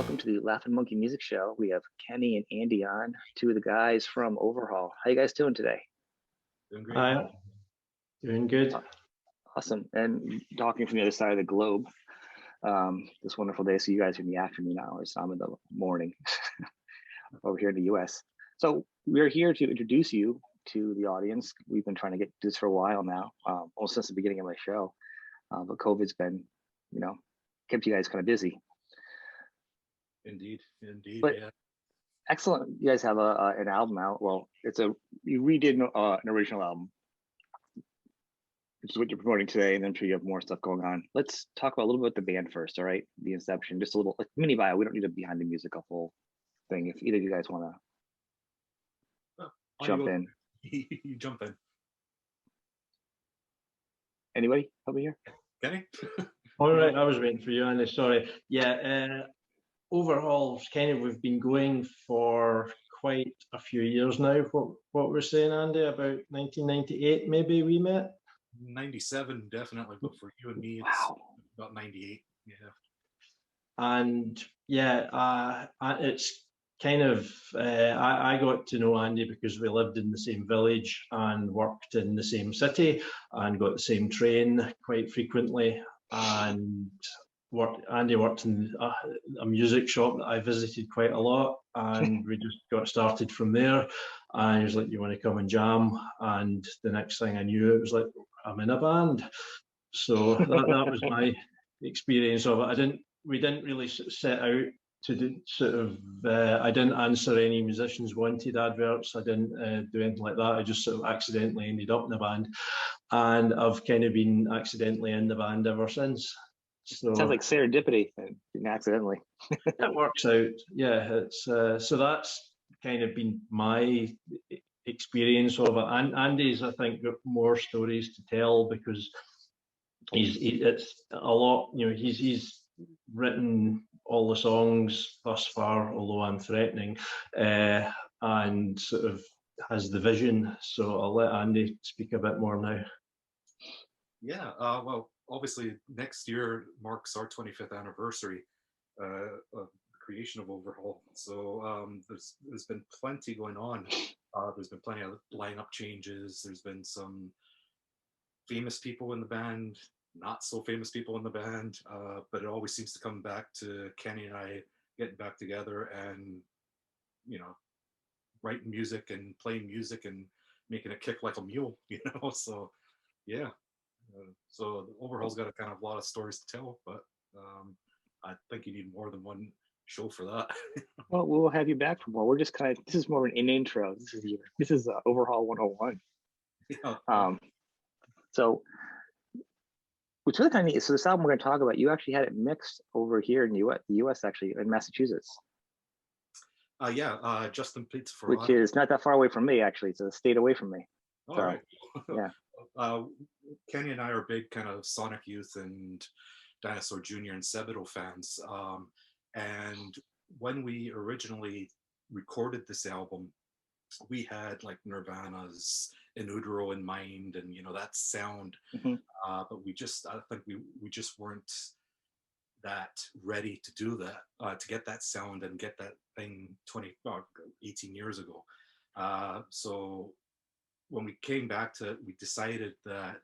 welcome to the Laughing Monkey Music Show. We have Kenny and Andy on, two of the guys from Overhaul. How you guys doing today? Doing great. Hi, doing good. Awesome. And talking from the other side of the globe, this wonderful day. So you guys are in the afternoon hours. I'm in the morning over here in the US. So we're here to introduce you to the audience. We've been trying to get this for a while now, almost since the beginning of my show. But COVID's been, kept you guys kind of busy. Indeed, But yeah. excellent. You guys have an album out. Well, you redid an original album, which is what you're promoting today, and then I'm sure you have more stuff going on. Let's talk about a little bit about the band first, all right? The inception, just a little mini bio. We don't need a behind the music, a full thing. If either of you guys want to jump in. You jump in. Anybody help me here? Kenny? All right, I was waiting for you, Andy. Sorry. Yeah, Overhaul's we've been going for quite a few years now. What we're saying, Andy, about 1998 maybe we met? 97 definitely, but for you and me, it's about 98. Yeah. And yeah, it's kind of, I got to know Andy because we lived in the same village and worked in the same city and got the same train quite frequently. And Andy worked in a music shop that I visited quite a lot, and we just got started from there. And he was like, "You want to come and jam?" And the next thing I knew, it was like, I'm in a band. So that was my experience of it. We didn't really set out to do I didn't answer any Musicians Wanted adverts. I didn't do anything like that. I just sort of accidentally ended up in a band, and I've kind of been accidentally in the band ever since. So sounds like serendipity, accidentally. It works out. Yeah, it's so that's kind of been my experience of it. And Andy's, I think, got more stories to tell because it's a lot. He's written all the songs thus far, although I'm threatening, and sort of has the vision. So I'll let Andy speak a bit more now. Yeah, well, obviously next year marks our 25th anniversary of the creation of Overhaul. So there's been plenty going on. There's been plenty of lineup changes. There's been some famous people in the band, not so famous people in the band, but it always seems to come back to Kenny and I getting back together and, writing music and playing music and making it kick like a mule, So, yeah. So the Overhaul's got a kind of lot of stories to tell, but I think you need more than one show for that. Well, we'll have you back for more. We're just this is more of an intro. This is Overhaul 101. Yeah. So which really kind of neat. So this album we're going to talk about, you actually had it mixed over here in the US actually, in Massachusetts. Yeah, Justin Pleats for which is not that far away from me, actually. It's a state away from me. All right. Yeah. Kenny and I are big kind of Sonic Youth and Dinosaur Jr. and Sebadoh fans. And when we originally recorded this album, we had like Nirvana's In Utero in mind and, that sound. Mm-hmm. But I think we just weren't that ready to do that, to get that sound and get that thing 18 years ago. So when we came back to it, we decided that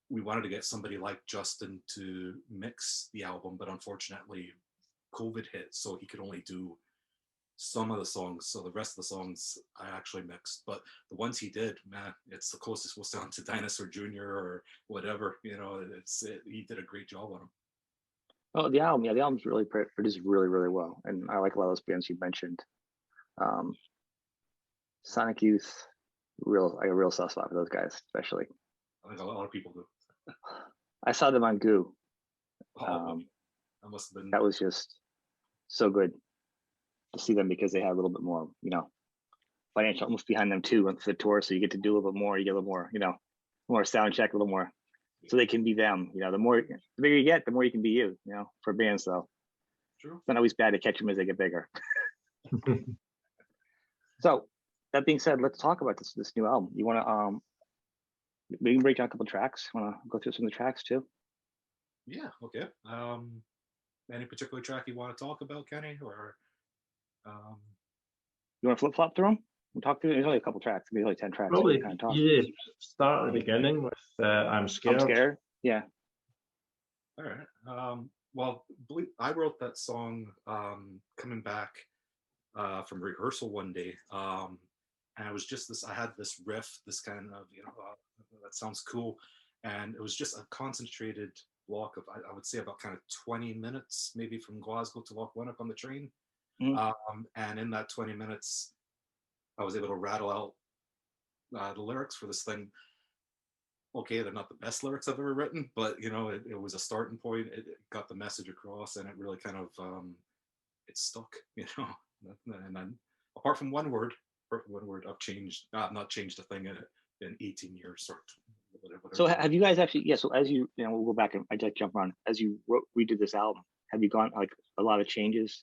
we wanted to get somebody like Justin to mix the album, but unfortunately COVID hit, so he could only do some of the songs. So the rest of the songs I actually mixed, but the ones he did, man, it's the closest we'll sound to Dinosaur Jr. or whatever, he did a great job on them. Oh, the album's really produced really, really well. And I like a lot of those bands you mentioned. Sonic Youth, a real soft spot for those guys, especially. I think a lot of people do. I saw them on Goo. That must have been. That was just so good to see them because they had a little bit more, financial almost behind them too for the tour. So you get to do a little bit more, you get a little more, more sound check, a little more, so they can be them. The bigger you get, the more you can be you. For bands though. True. It's not always bad to catch them as they get bigger. So that being said, let's talk about this new album. You want to we can break down a couple of tracks. Want to go through some of the tracks too? Yeah. Okay. any particular track you want to talk about, Kenny, or You want to flip flop through them? We'll talk through. There's only a couple tracks. Maybe only 10 tracks. So we Probably can kind of talk. easy start at the beginning with I'm Scared. I'm scared. Yeah. All right. Well, I wrote that song coming back from rehearsal one day, and it was just this. I had this riff, this kind of that sounds cool, and it was just a concentrated block of I would say about kind of 20 minutes, maybe from Glasgow to Loch Winnock on the train, and in that 20 minutes, I was able to rattle out the lyrics for this thing. Okay, they're not the best lyrics I've ever written, but it was a starting point. It got the message across, and it really kind of it stuck. And then apart from one word, I've changed. I've not changed a thing in 18 years or whatever. So have you guys actually? Yeah. So as we'll go back and I just jump around. As you redid this album, have you gone like a lot of changes,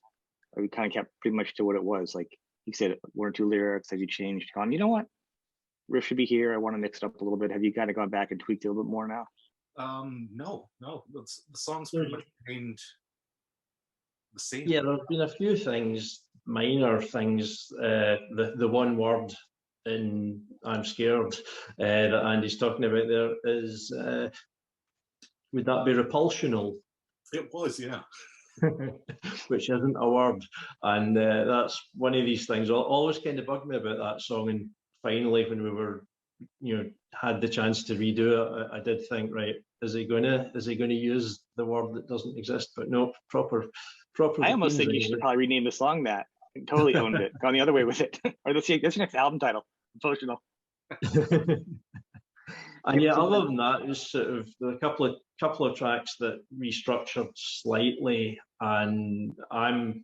or you kind of kept pretty much to what it was? Like you said, one or two lyrics. Have you changed? Gone? You know what? Riff should be here. I want to mix it up a little bit. Have you kind of gone back and tweaked it a little bit more now? No. The song's pretty much remained the same. Yeah, there's been a few things, minor things. The one word in I'm Scared that Andy's talking about there is, would that be repulsional? It was, yeah. Which isn't a word. And that's one of these things. Always kind of bugged me about that song. And finally, when we were, had the chance to redo it, I did think, right, is he gonna use the word that doesn't exist? But no, proper. I almost think you should probably rename the song that. Totally owned it. Gone the other way with it. Or that's your next album title. Emotional. And yeah, other than that, it was sort of a couple of tracks that restructured slightly, and I'm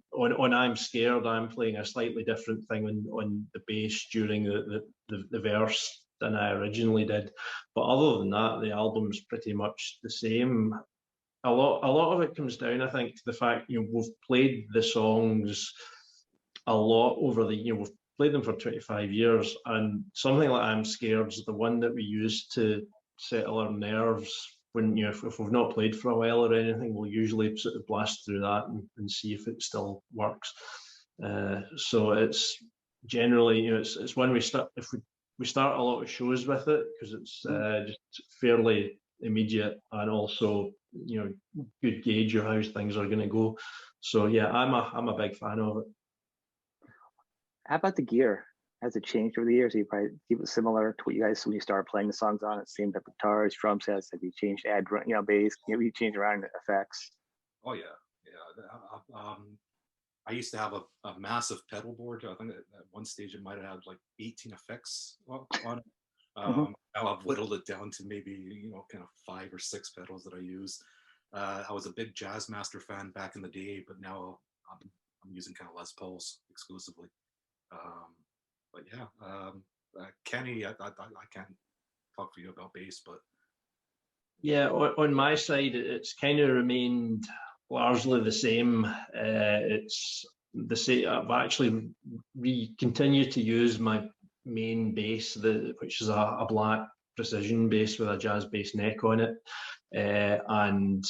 Scared. I'm playing a slightly different thing on the bass during the verse than I originally did. But other than that, the album's pretty much the same. A lot of it comes down, I think, to the fact we've played the songs a lot over we've played them for 25 years, and something like I'm Scared is the one that we use to settle our nerves when if we've not played for a while or anything. We'll usually sort of blast through that and see if it still works. So it's generally it's when we start, if we start a lot of shows with it, because it's just fairly immediate and also good gauge of how things are going to go. So yeah, I'm a big fan of it. How about the gear? Has it changed over the years? You probably keep it similar to what you guys when you started playing the songs on it. Same type of guitars, drum sets. Have you changed bass? You change around effects. Oh yeah. I used to have a massive pedal board. I think at one stage it might have had like 18 effects on it. Now I've whittled it down to maybe kind of 5 or 6 pedals that I use. I was a big Jazzmaster fan back in the day, but now I'm using kind of Les Pauls exclusively. But yeah, Kenny, I can't talk for you about bass, but yeah, on my side, it's kind of remained largely the same. It's the same. I've actually continued to use my main bass, which is a black precision bass with a jazz bass neck on it, and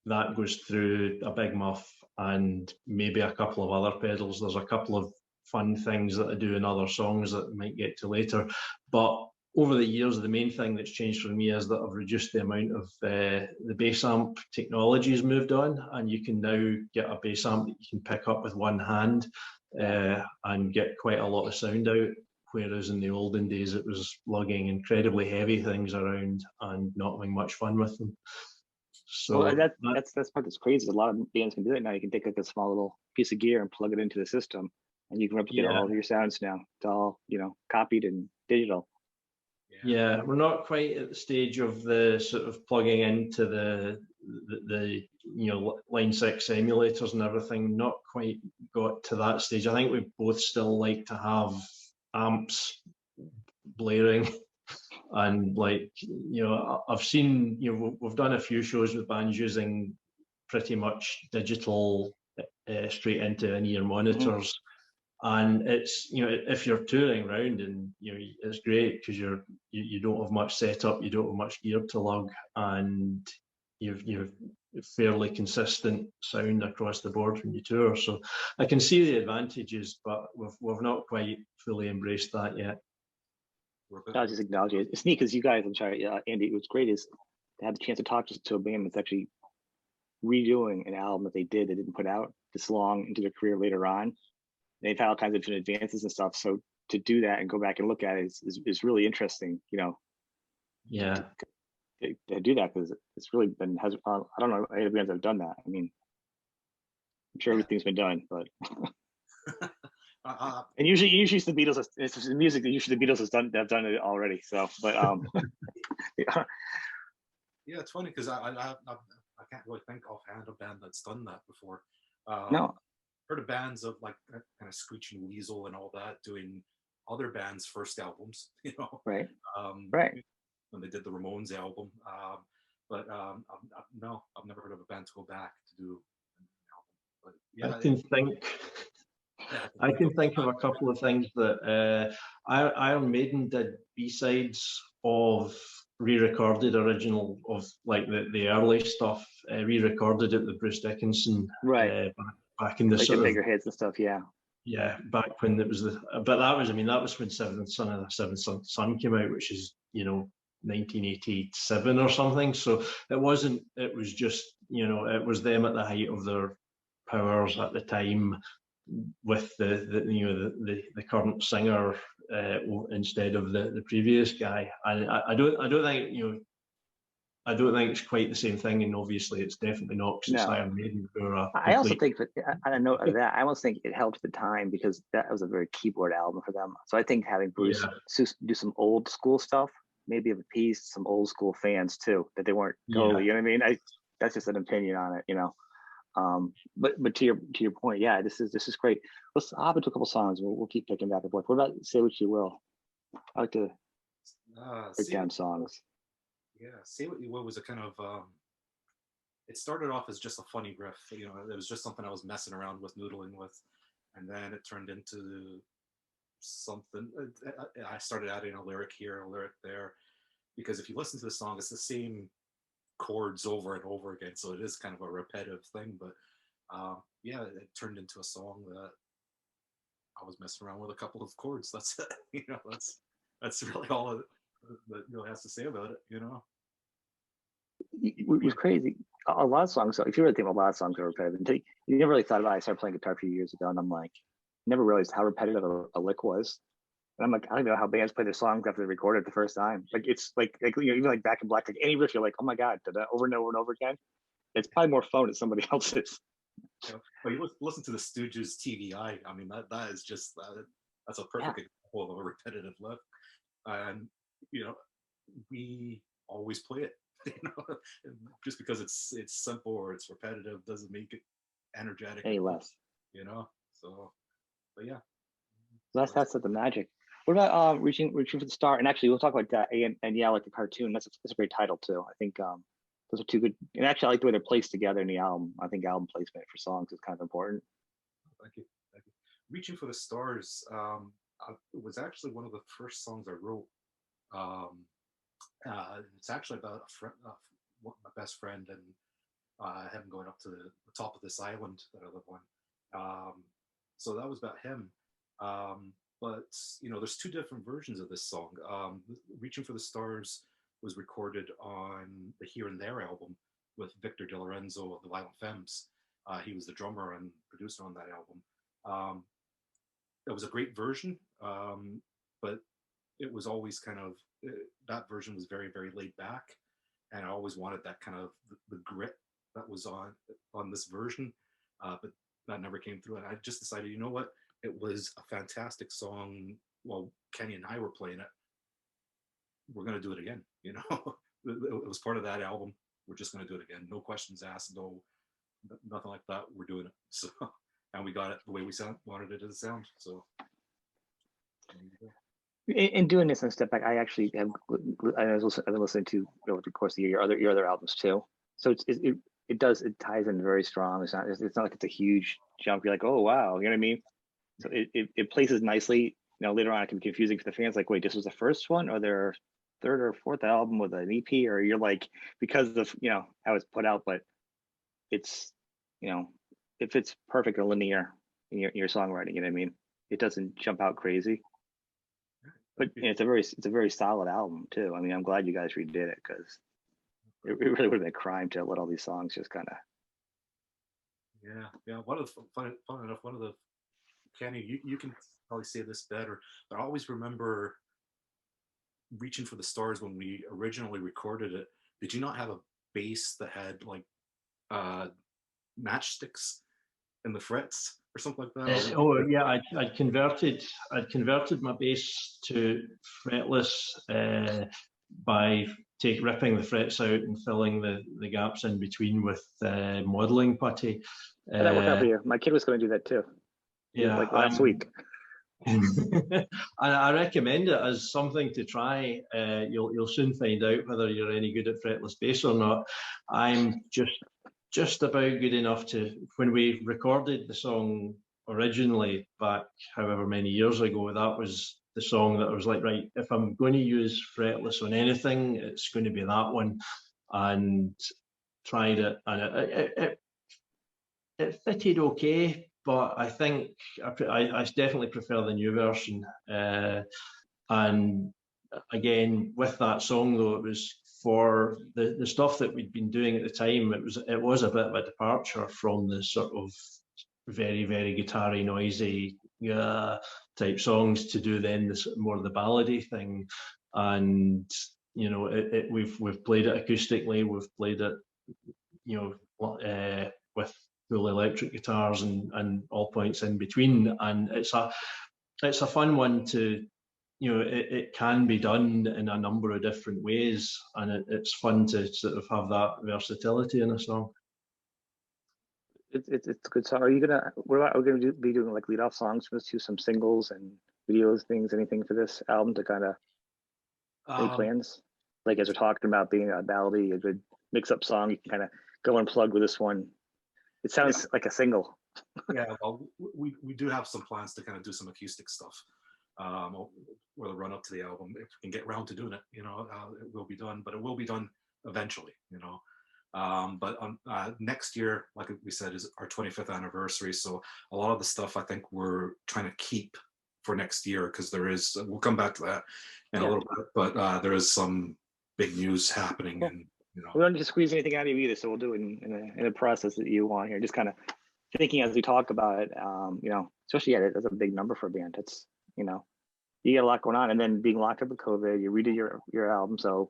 that goes through a big muff and maybe a couple of other pedals. There's a couple of fun things that I do in other songs that I might get to later, but over the years, the main thing that's changed for me is that I've reduced the amount of the bass amp technology has moved on, and you can now get a bass amp that you can pick up with one hand and get quite a lot of sound out. Whereas in the olden days, it was lugging incredibly heavy things around and not having much fun with them. So that's part that's crazy. A lot of bands can do it now. You can take like a small little piece of gear and plug it into the system, and you can replicate all of your sounds now. It's all copied and digital. Yeah, we're not quite at the stage of the sort of plugging into the Line 6 emulators and everything. Not quite got to that stage. I think we both still like to have amps blaring, and I've seen we've done a few shows with bands using pretty much digital straight into in-ear monitors. And it's if you're touring around, and it's great because you don't have much setup, you don't have much gear to lug, and you've fairly consistent sound across the board when you tour. So I can see the advantages, but we've not quite fully embraced that yet. I'll just acknowledge it. It's neat because you guys, I'm sorry, Andy, what's great is to have the chance to talk to a band that's actually redoing an album that they didn't put out this long into their career later on. They've had all kinds of different advances and stuff. So to do that and go back and look at it is really interesting, you know. Yeah. To do that, because it's really been, I don't know any bands that have done that. I mean, I'm sure everything's been done, but and usually it's the Beatles. It's the music that usually the Beatles have done it already. So, but yeah, it's funny because I can't really think offhand of a band that's done that before. No, heard of bands of like kind of Screeching Weasel and all that doing other bands' first albums, you know. Right. Right. When they did the Ramones album, but no, I've never heard of a band to go back to do an album. But yeah, I can think of a couple of things that Iron Maiden did B-sides of re-recorded original of like the early stuff, re-recorded it with Bruce Dickinson, right, back in the like sort the of bigger hits and stuff. Yeah, back when it was that was when Seventh Son of the Seventh Son came out, which is 1987 or something. So it was just it was them at the height of their powers at the time, with the current singer instead of the previous guy. And I don't think I don't think it's quite the same thing, and obviously it's definitely not, because it's Iron Maiden. I also think that, I know that, I almost think it helped the time because that was a very keyboard album for them. So I think having Bruce do some old school stuff maybe have appeased some old school fans too, that they weren't totally, you know what I mean? That's just an opinion on it, But to your point, yeah, this is great. Let's hop into a couple songs. We'll keep picking back and forth. What about Say What You Will? I like to break down songs. Yeah, Say What You Will was a kind of it started off as just a funny riff. It was just something I was messing around with, noodling with, and then it turned into something. I started adding a lyric here, a lyric there, because if you listen to the song, it's the same chords over and over again, so it is kind of a repetitive thing. But it turned into a song that I was messing around with a couple of chords. That's it. That's really all that really has to say about it. It was crazy. A lot of songs. So if you really think a lot of songs are repetitive, you never really thought about it. I started playing guitar a few years ago, and I'm like, never realized how repetitive a lick was. And I'm like, I don't even know how bands play their songs after they record it the first time. Like it's like even like Back in Black, like any riff, you're like, oh my god, did that over and over and over again. It's probably more fun at somebody else's. Well, you listen to the Stooges TVI. I mean, that is just that's a perfect example of a repetitive lick. And we always play it. Just because it's simple or it's repetitive doesn't make it energetic any less. So, but yeah, that's the magic. What about reaching for the star? And actually, we'll talk about that. And yeah, like the cartoon. That's a great title too. I think those are two good. And actually, I like the way they're placed together in the album. I think album placement for songs is kind of important. Thank you. Reaching for the Stars it was actually one of the first songs I wrote. It's actually about a friend, my best friend, and him going up to the top of this island that I live on. So that was about him. But there's two different versions of this song. Reaching for the Stars was recorded on the Here and There album with Victor De Lorenzo of the Violent Femmes. He was the drummer and producer on that album. It was a great version, but it was always kind of, that version was very, very laid back, and I always wanted that kind of the grit that was on this version, but that never came through. And I just decided, you know what, it was a fantastic song. While Kenny and I were playing it, we're going to do it again. It was part of that album. We're just going to do it again. No questions asked, nothing like that. We're doing it. So, and we got it the way we wanted it to sound. So. In doing this and step back, I actually have. I've been listening to over the course of the year your other albums too. So it ties in very strong. It's not like it's a huge jump. You're like, oh wow, you know what I mean? So it places nicely. Later on it can be confusing for the fans. Like, wait, this was the first one, or there are third or fourth album with an EP, or you're like, because of how it's put out, but it's if it's perfect or linear in your songwriting, you know what I mean? It doesn't jump out crazy. But it's a very solid album too. I mean, I'm glad you guys redid it, because it really would have been a crime to let all these songs just kind of. Yeah. One of the fun enough, one of the Kenny, you can probably say this better, but I always remember reaching for the stars when we originally recorded it. Did you not have a bass that had like matchsticks in the frets or something like that? Yeah, I'd converted my bass to fretless by ripping the frets out and filling the gaps in between with modeling putty. That worked out for you. My kid was going to do that too. Yeah, like last week. And I recommend it as something to try. You'll soon find out whether you're any good at fretless bass or not. I'm just about good enough to, when we recorded the song originally back however many years ago, that was the song that I was like, right, if I'm going to use fretless on anything, it's going to be that one. And tried it, and it fitted okay, but I think I definitely prefer the new version. And again, with that song though, it was for the stuff that we'd been doing at the time. It was a bit of a departure from the sort of very, very guitar-y, noisy type songs to do then this more the ballady thing. And we've played it acoustically, we've played it with full electric guitars and all points in between, and it's a fun one to, it can be done in a number of different ways, and it's fun to sort of have that versatility in a song. It's a good song. Are we gonna be doing like lead off songs for this too, some singles and videos, anything for this album to kind of any plans? Like, as we're talking about being a ballady, a good mix-up song, you can kind of go unplugged with this one. It sounds like a single. Yeah, well, we do have some plans to kind of do some acoustic stuff, or the run up to the album. If we can get around to doing it, it will be done, but it will be done eventually, But next year, like we said, is our 25th anniversary. So a lot of the stuff I think we're trying to keep for next year, because we'll come back to that in a little bit, but there is some big news happening. Cool. And we don't need to squeeze anything out of you either, so we'll do it in a process that you want here. Just kind of thinking as we talk about it, especially that's a big number for a band. It's you get a lot going on, and then being locked up with COVID, you redid your album, so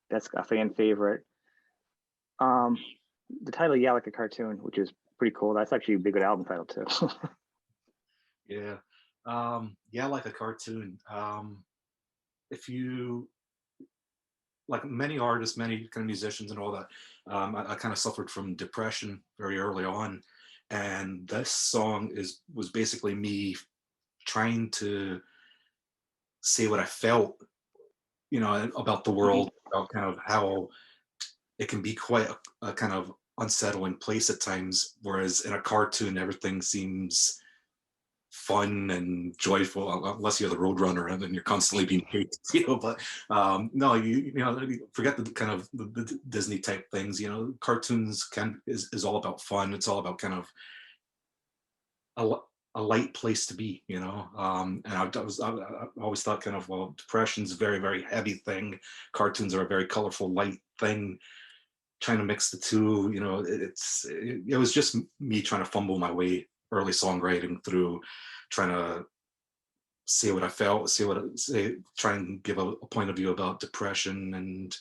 that's a fan favorite. The title, "Yeah, Like a Cartoon," which is pretty cool. That's actually a big good album title too. Yeah, yeah, like a cartoon. If you, like many artists, many kind of musicians and all that, I kind of suffered from depression very early on, and this song was basically me trying to say what I felt, about the world, about kind of how it can be quite a kind of unsettling place at times, whereas in a cartoon everything seems fun and joyful, unless you're the Roadrunner and then you're constantly being chased, but no, you forget the kind of the Disney type things. Cartoons is all about fun. It's all about kind of a light place to be, and I always thought kind of, well, depression's a very, very heavy thing. Cartoons are a very colorful, light thing. Trying to mix the two, it was just me trying to fumble my way early songwriting through trying to say what I felt, try and give a point of view about depression and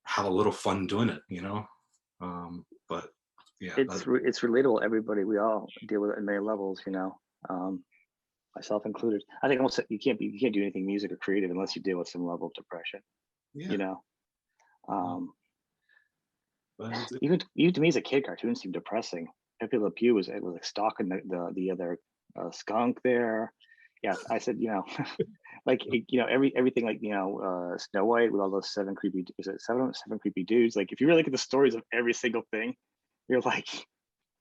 have a little fun doing it, but yeah, it's relatable. Everybody, we all deal with it at many levels, myself included. I think almost you can't do anything music or creative unless you deal with some level of depression. Even to me as a kid, cartoons seemed depressing. Pepe Le Pew was like stalking the other skunk there. Yeah, I said, like everything, like Snow White with all those seven creepy dudes. Like, if you really look at the stories of every single thing, you're like,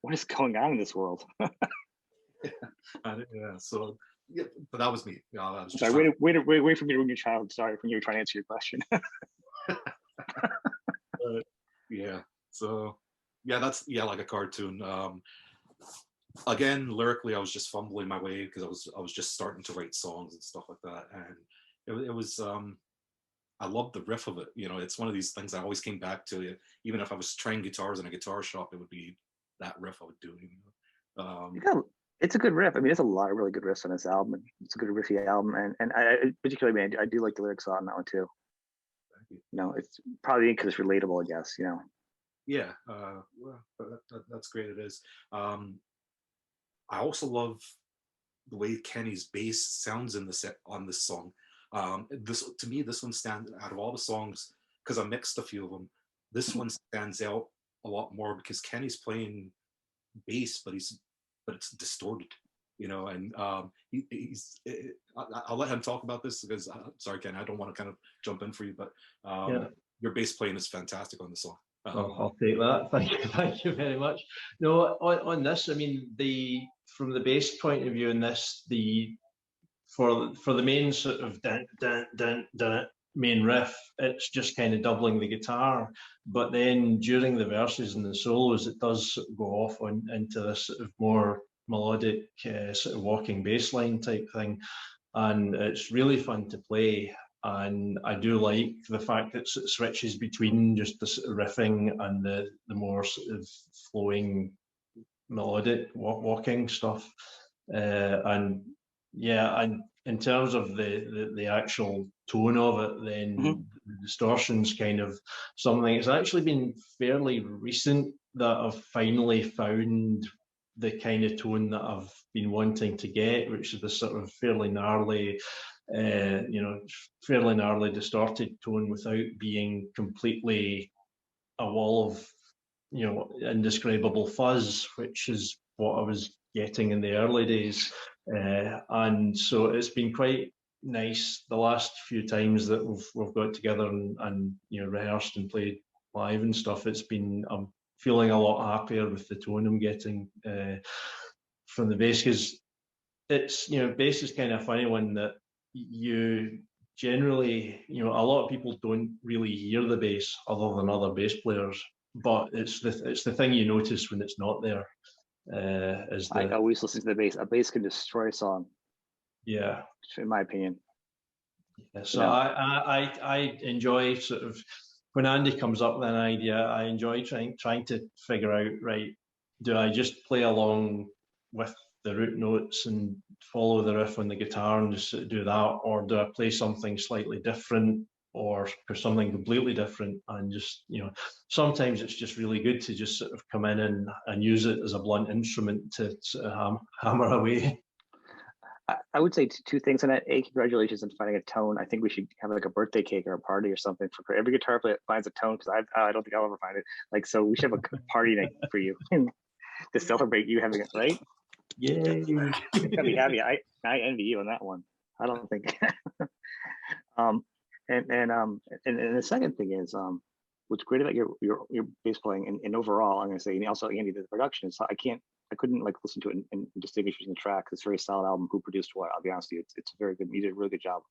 what is going on in this world? Yeah, so Yeah, but that was me. I was just Sorry, wait for me to ruin your childhood. Sorry, when you were trying to answer your question. Yeah. So yeah, that's like a cartoon. Again, lyrically, I was just fumbling my way because I was just starting to write songs and stuff like that, and it was I loved the riff of it. You know, it's one of these things I always came back to. Even if I was trying guitars in a guitar shop, it would be that riff I would do. You know? It's a good riff. I mean, there's a lot of really good riffs on this album. It's a good riffy album, and I particularly, I do like the lyrics on that one too. You know, it's probably because it's relatable, I guess. You know. Yeah, well, that's great. It is. I also love the way Kenny's bass sounds in the set on this song. This to me, this one stands out of all the songs because I mixed a few of them. This one stands out a lot more because Kenny's playing bass, but it's distorted, you know. And I'll let him talk about this because sorry, Ken, I don't want to kind of jump in for you, but your bass playing is fantastic on the song. I'll take that. Thank you very much. No, on this, I mean, from the bass point of view in this, for the main sort of dun, dun, dun, dun, main riff, it's just kind of doubling the guitar. But then during the verses and the solos, it does sort of go off into this sort of more melodic sort of walking bass line type thing. And it's really fun to play. And I do like the fact that it switches between just the sort of riffing and the more sort of flowing melodic walking stuff. And yeah, and in terms of the actual tone of it, then the distortion's kind of something. It's actually been fairly recent that I've finally found the kind of tone that I've been wanting to get, which is the sort of fairly gnarly, fairly gnarly distorted tone without being completely a wall of, indescribable fuzz, which is what I was getting in the early days. And so it's been quite nice the last few times that we've got together and rehearsed and played live and stuff. I'm feeling a lot happier with the tone I'm getting from the bass, because it's, bass is kind of a funny one that you generally, a lot of people don't really hear the bass other than other bass players, but it's the thing you notice when it's not there. I always listen to the bass. A bass can destroy a song. Yeah, in my opinion. Yeah, so I enjoy sort of when Andy comes up with an idea. I enjoy trying to figure out, right, do I just play along with the root notes and follow the riff on the guitar and just do that, or do I play something slightly different or something completely different? And just, sometimes it's just really good to just sort of come in and use it as a blunt instrument to sort of hammer away. I would say two things on that. A, congratulations on finding a tone. I think we should have like a birthday cake or a party or something for every guitar player that finds a tone, because I don't think I'll ever find it. Like, so we should have a party night for you to celebrate you having it, right? Yay. I'd be happy. I envy you on that one. I don't think. And the second thing is, what's great about your bass playing and overall, I'm going to say, and also Andy, the production is, I couldn't like listen to it and distinguish between the tracks. It's a very solid album. Who produced what? I'll be honest with you. It's very good. You did a really good job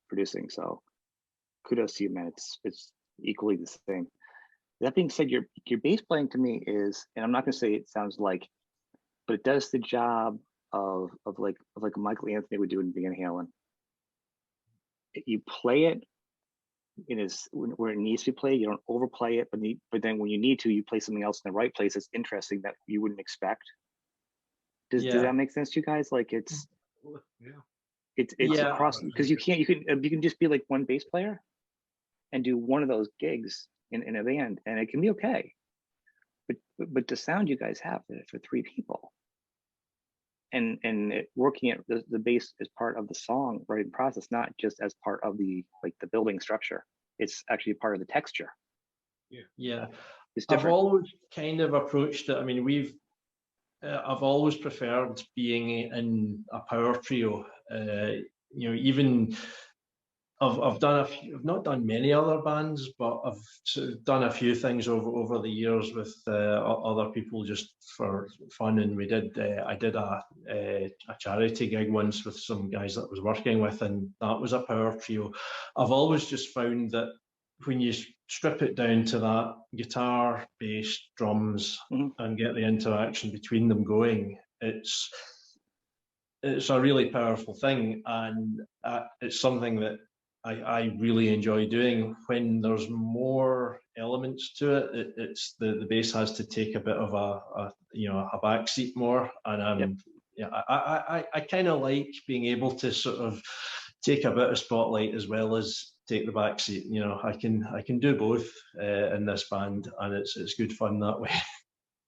producing. So kudos to you, man. It's equally the same. That being said, your bass playing to me is, and I'm not going to say it sounds like, but it does the job of like Michael Anthony would do in Van Halen. You play it where it needs to be played. You don't overplay it, but then when you need to, you play something else in the right place that's interesting that you wouldn't expect. Does that make sense to you guys? Like it's across, because you can just be like one bass player and do one of those gigs in a band, and it can be okay. But the sound you guys have for three people, and working at the bass as part of the songwriting process, not just as part of the building structure. It's actually part of the texture. Yeah. It's different. I've always kind of approached it. I mean, I've always preferred being in a power trio. Even I've done I've not done many other bands, but I've sort of done a few things over the years with other people just for fun. And I did a charity gig once with some guys that I was working with, and that was a power trio. I've always just found that when you strip it down to that guitar, bass, drums, and get the interaction between them going, it's a really powerful thing, and it's something that I really enjoy doing. When there's more elements to it, it's the bass has to take a bit of a backseat more, and I kind of like being able to sort of take a bit of spotlight as well as take the backseat. I can do both in this band, and it's good fun that way.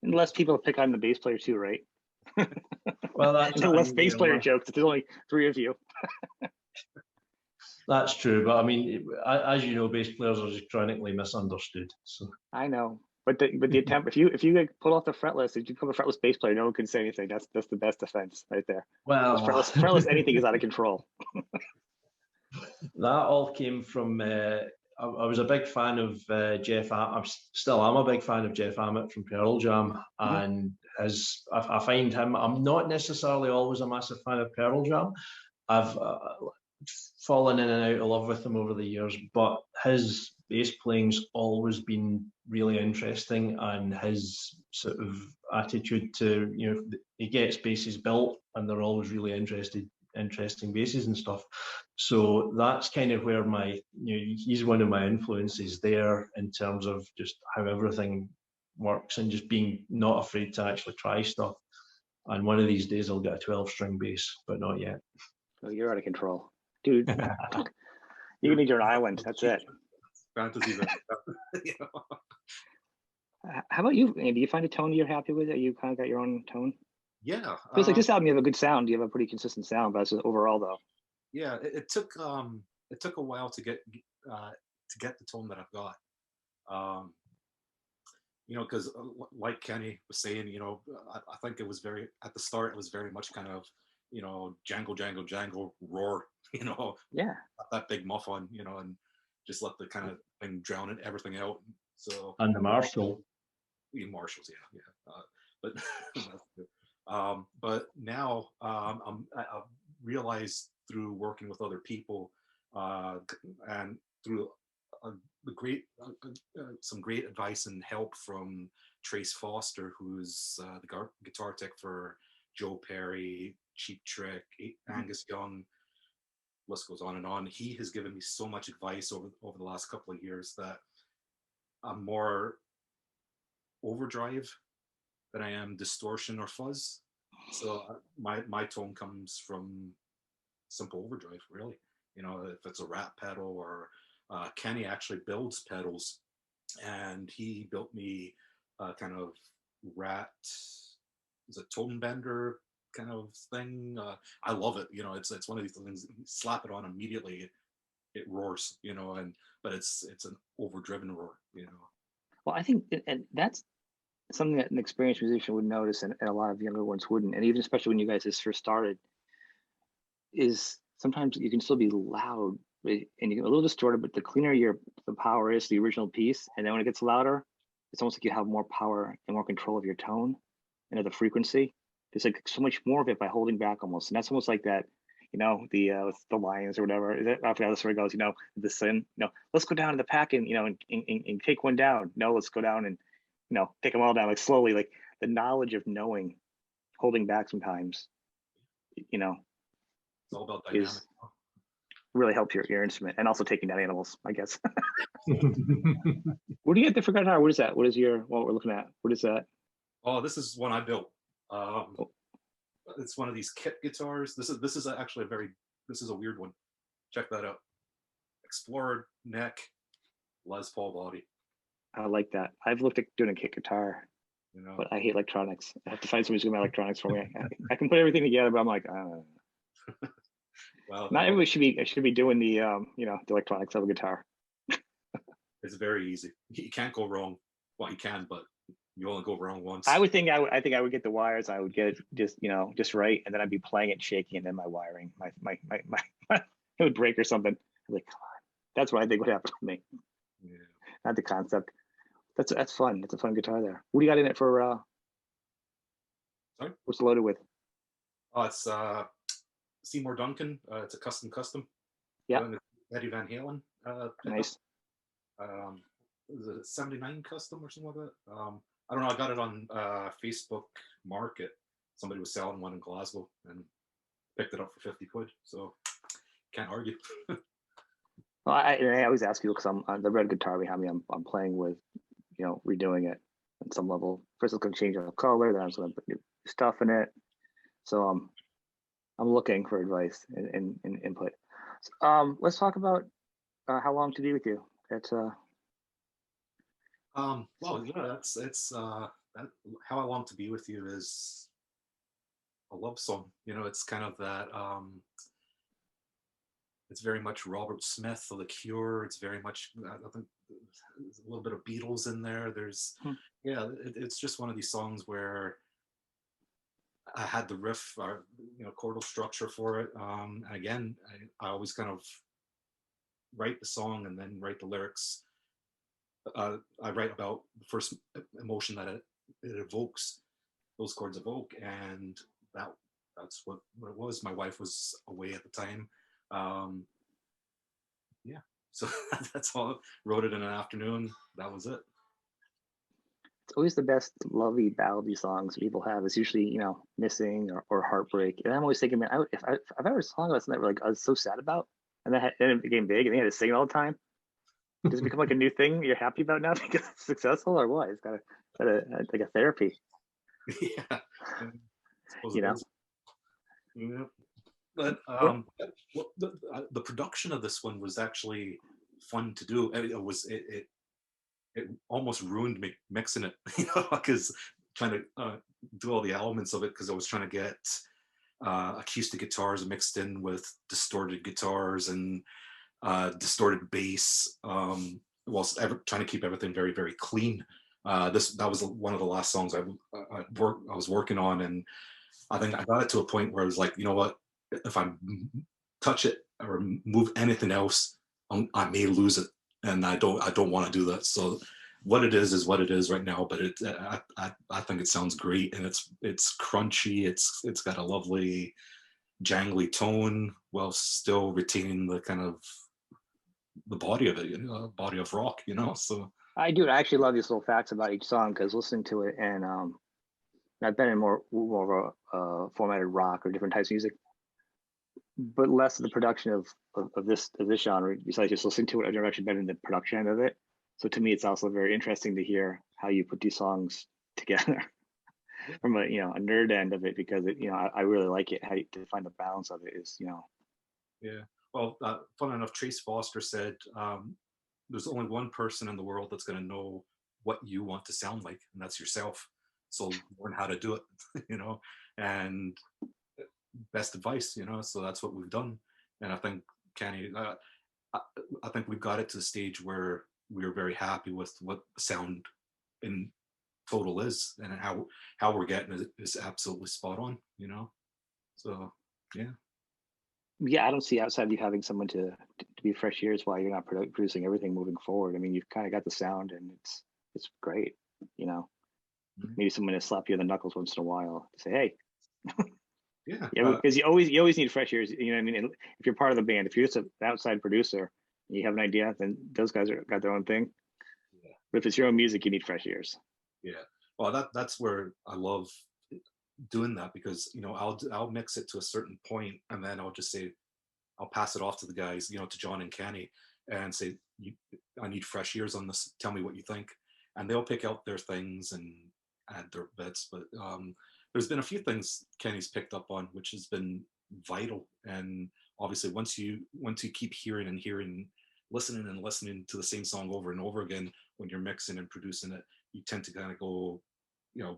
And less people pick on the bass player too, right? Well, that's less bass player jokes. There's only 3 of you. That's true, but I mean, as you know, bass players are just chronically misunderstood. So I know, but the attempt, if you like, pull off the fretless, if you become a fretless bass player, no one can say anything. That's the best defense right there. Well, fretless anything is out of control. That all came from. I was a big fan of Jeff. I still am a big fan of Jeff Ament from Pearl Jam, and I find him. I'm not necessarily always a massive fan of Pearl Jam. I've fallen in and out of love with him over the years, but his bass playing's always been really interesting, and his sort of attitude to, he gets basses built and they're always really interesting basses and stuff. So that's kind of where he's one of my influences there, in terms of just how everything works and just being not afraid to actually try stuff. And one of these days I'll get a 12-string bass, but not yet. Oh, you're out of control, dude. You need your island. That's it. Fantasy. How about you? Do you find a tone you're happy with? Are you kind of got your own tone? Yeah. Feels like this album, you have a good sound. You have a pretty consistent sound, but overall though. Yeah, it took a while to get the tone that I've got. Because like Kenny was saying, I think it was at the start, it was very much kind of, jangle, jangle, jangle, roar, Yeah. That big muff on, and just let the kind of thing drown everything out. So and the Marshall. Marshalls, yeah. But now I've realized through working with other people and through some great advice and help from Trace Foster, who's the guitar tech for Joe Perry, Cheap Trick, Angus Young, list goes on and on. He has given me so much advice over the last couple of years that I'm more overdrive than I am distortion or fuzz. So my tone comes from simple overdrive, really. If it's a rat pedal, or Kenny actually builds pedals, and he built me a kind of rat, is it tone bender kind of thing. I love it. It's one of these things. You slap it on immediately, it roars. But it's an overdriven roar. Well, I think, and that's something that an experienced musician would notice, and a lot of younger ones wouldn't. And even especially when you guys just first started, is sometimes you can still be loud and you get a little distorted, but the cleaner the power is, the original piece, and then when it gets louder, it's almost like you have more power and more control of your tone and of the frequency. There's like so much more of it by holding back almost, and that's almost like that. The Lions or whatever. I forgot how the story goes. The sin. Let's go down to the pack and and take one down. No, let's go down and take them all down, like slowly. Like the knowledge of knowing, holding back sometimes. It's all about dynamic. Really helps your instrument, and also taking down animals, I guess. What do you get for guitar? What is that? What is what we're looking at? What is that? Oh, this is one I built. It's one of these kit guitars. This is actually this is a weird one. Check that out. Explorer neck, Les Paul body. I like that. I've looked at doing a kit guitar, but I hate electronics. I have to find somebody who's doing my electronics for me. I can put everything together, but I'm like, well, not everybody should be doing the the electronics of a guitar. It's very easy. You can't go wrong. Well, you can, but you only go wrong once. I would think I would get the wires. I would get it just right, and then I'd be playing it shaking, and then my wiring, my it would break or something. I'm like, come on. That's what I think would happen to me, Yeah. not the concept. That's fun. It's a fun guitar there. What do you got in it for? Sorry? What's it loaded with? Oh, it's Seymour Duncan. It's a custom. Yeah, Eddie Van Halen. Pickup. nice. Is it 79 custom or something like that? I don't know. I got it on Facebook Market. Somebody was selling one in Glasgow and picked it up for 50 quid. So can't argue. Well, I always ask people because I'm on the red guitar behind me. I'm playing with, redoing it at some level. First, it's going to change the color. Then I'm going to put new stuff in it. So I'm looking for advice and input. So, let's talk about how long to be with you. It's Well, yeah, that's that, How I Want to Be With You is a love song. It's kind of that. It's very much Robert Smith of The Cure. It's very much, I think, there's a little bit of Beatles in there. Yeah, it's just one of these songs where I had the riff or chordal structure for it. And again, I always kind of write the song and then write the lyrics. I write about the first emotion that it evokes, those chords evoke, and that's what it was. My wife was away at the time. Yeah, so that's all. Wrote it in an afternoon. That was it. it's always the best lovey ballady songs people have. It's usually missing or heartbreak. And I'm always thinking, man, if I've ever a song about something that like I was so sad about, and then it became big, and they had to sing it all the time. Does it become like a new thing you're happy about now because it's successful, or what? It's got like a therapy. Yeah, I suppose it is. Yeah. But the production of this one was actually fun to do. It almost ruined me mixing it, because trying to do all the elements of it, because I was trying to get acoustic guitars mixed in with distorted guitars and distorted bass, whilst trying to keep everything very, very clean. That was one of the last songs I was working on, and I think I got it to a point where I was like, you know what, if I touch it or move anything else, I may lose it, and I don't want to do that. So what it is what it is right now. But I think it sounds great, and it's crunchy. It's got a lovely jangly tone while still retaining the kind of the body of it, body of rock. So I do. I actually love these little facts about each song because listening to it, and I've been in more of a formatted rock or different types of music, but less of the production of this genre. Besides just listening to it, I've never actually been in the production end of it. So to me, it's also very interesting to hear how you put these songs together from a a nerd end of it, because I really like it. How to find the balance of it is yeah. Well, fun enough, Trace Foster said, there's only one person in the world that's going to know what you want to sound like, and that's yourself. So learn how to do it, and best advice, so that's what we've done. And I think, Kenny, I think we've got it to the stage where we're very happy with what the sound in total is, and how we're getting it is absolutely spot on, so yeah. I don't see outside of you having someone to be fresh ears while you're not producing everything moving forward. I mean, you've kind of got the sound, and it's great. Maybe someone to slap you in the knuckles once in a while to say, hey. Yeah, because you always need fresh ears. You know what I mean? And if you're part of the band, if you're just an outside producer and you have an idea, then those guys got their own thing. Yeah. But if it's your own music, you need fresh ears. Yeah, well, that's where I love doing that, because I'll mix it to a certain point, and then I'll just say, I'll pass it off to the guys, to John and Kenny, and say, I need fresh ears on this. Tell me what you think, and they'll pick out their things and add their bits. But there's been a few things Kenny's picked up on, which has been vital. And obviously, once you keep hearing and hearing, listening and listening to the same song over and over again, when you're mixing and producing it, you tend to kind of go,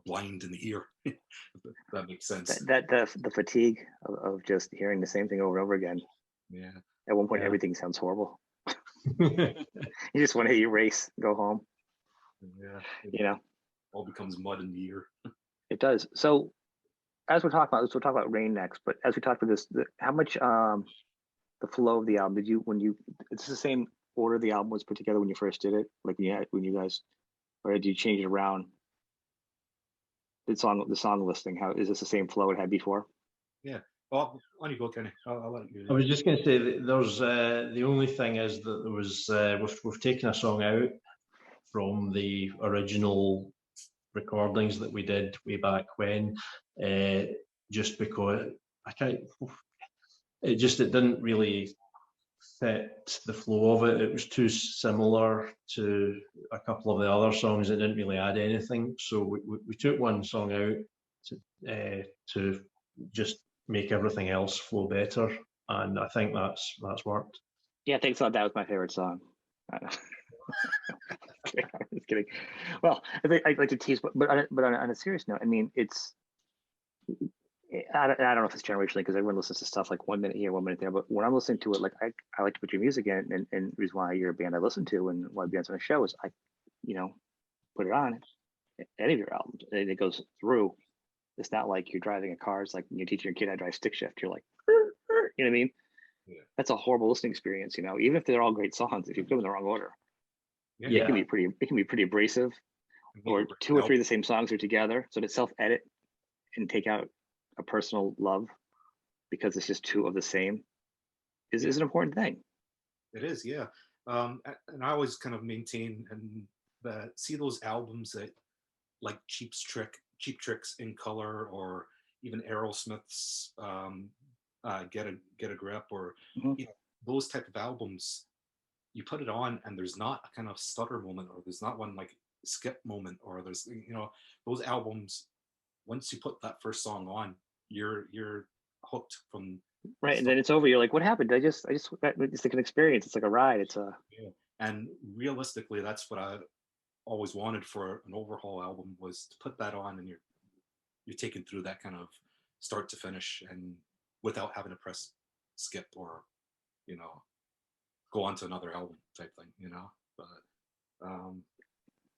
blind in the ear. If that makes sense. That the fatigue of just hearing the same thing over and over again. Yeah. At one point, everything sounds horrible. You just want to erase, go home. Yeah. All becomes mud in the ear. It does. So, as we'll talk about Rain next. But as we talk about this, how much the the flow of the album? Did you it's the same order the album was put together when you first did it, like when you guys, or did you change it around? The song listing, how is this the same flow it had before? Yeah. Well, on you go, Kenny. I'll let you. I was just going to say that there's the only thing is that there was we've taken a song out from the original recordings that we did way back when, just because it didn't really fit the flow of it. It was too similar to a couple of the other songs. It didn't really add anything, so we took one song out to just make everything else flow better, and I think that's worked. Yeah, thanks a lot. That was my favorite song. I'm just kidding. Well, I think I'd like to tease, but on a serious note, I mean, it's I don't know if it's generationally because everyone listens to stuff like 1 minute here, 1 minute there. But when I'm listening to it, like I like to put your music in, and the reason why you're a band I listen to and why bands on a show is I, put it on any of your albums and it goes through. It's not like you're driving a car. It's like you're teaching your kid how to drive stick shift. You're like, you know what I mean? Yeah. That's a horrible listening experience. Even if they're all great songs, if you put them in the wrong order, it can be pretty abrasive. Or two or three of the same songs are together, so to self-edit and take out a personal love because it's just two of the same is an important thing. It is, yeah. And I always kind of maintain and see those albums that like Cheap Tricks in Color, or even Aerosmith's Get a Grip, or those type of albums. You put it on and there's not a kind of stutter moment, or there's not one like skip moment, or there's those albums. Once you put that first song on, you're hooked from right, and then it's over. You're like, what happened? It's like an experience. It's like a ride. It's a And realistically, that's what I always wanted for an Overhaul album, was to put that on and you're taken through that kind of start to finish, and without having to press skip or go on to another album type thing, but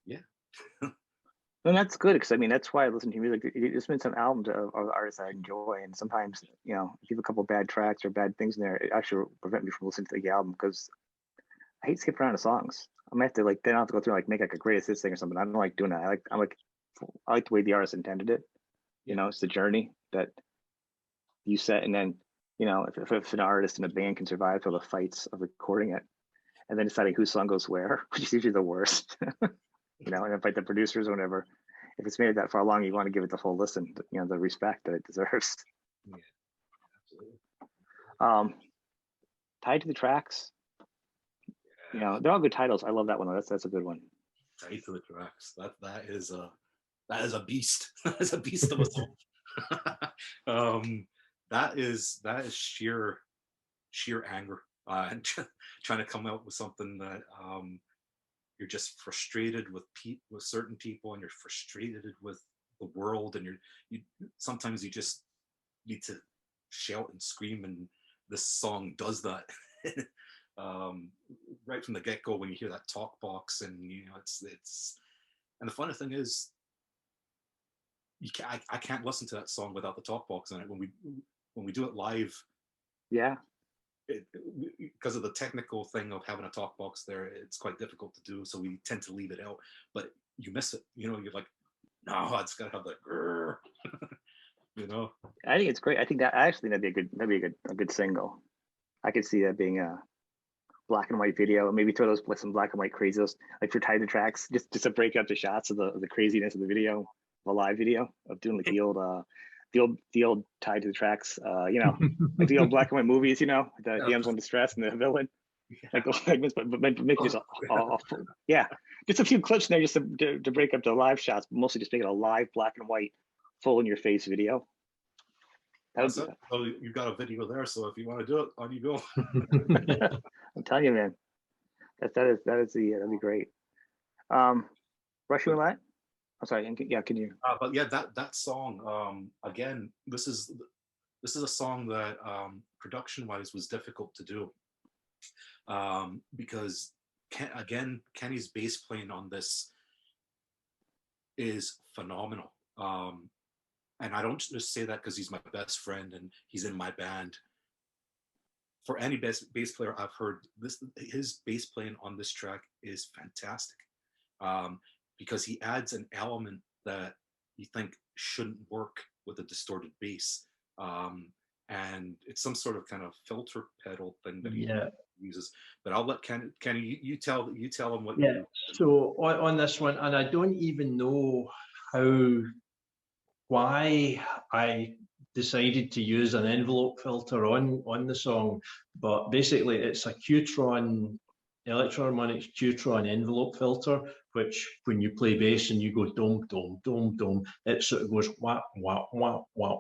yeah. And that's good, because I mean that's why I listen to music. There's been some albums of artists I enjoy, and sometimes if you have a couple of bad tracks or bad things in there, it actually will prevent me from listening to the album, because I hate skipping around the songs. I'm gonna have to then I'll have to go through and make like a greatest hits thing or something. I don't like doing that. I like the way the artist intended it. It's the journey that you set, and then if an artist in a band can survive through the fights of recording it, and then deciding whose song goes where, which is usually the worst. And fight the producers or whatever. If it's made it that far along, you want to give it the full listen, the respect that it deserves. Yeah, absolutely. Tied to the Tracks. They're all good titles. I love that one. That's a good one. Tied to the Tracks. That is a beast. That is a beast of a song. That is sheer anger, and trying to come out with something that you're just frustrated with certain people, and you're frustrated with the world, and you sometimes you just need to shout and scream, and this song does that. Right from the get-go, when you hear that talk box, and it's and the funny thing is, I can't listen to that song without the talk box in it. When we do it live, yeah, because of the technical thing of having a talk box there, it's quite difficult to do, so we tend to leave it out. But you miss it, you're like, no, it's gotta have that grrr. I think it's great. I think that'd be a good single. I could see that being a black and white video, and maybe throw those with some black and white crazies, like for Tied to Tracks, just to break up the shots of the craziness of the video, the live video of doing like the old Tied to the Tracks, like the old black and white movies, the damsel in distress and the villain, like those segments, but make just awful. Yeah, just a few clips in there just to break up the live shots, but mostly just make it a live black and white, full in your face video. So you've got a video there, so if you want to do it, on you go. I'm telling you, man, that'd be great. Russian Roulette. I'm sorry. Yeah, can you? But yeah, that song, again, this is a song that production wise was difficult to do, because Kenny's bass playing on this is phenomenal. And I don't just say that because he's my best friend and he's in my band. for any bass player I've heard, his bass playing on this track is fantastic, because he adds an element that you think shouldn't work with a distorted bass, and it's some sort of kind of filter pedal thing that he uses. But I'll let Kenny, you tell him what. Yeah. So on this one, and I don't even know why I decided to use an envelope filter on the song, but basically it's a Qtron, Electro-Harmonix Qtron envelope filter, which when you play bass and you go dom dom dom dom, it sort of goes wah wah wah wah,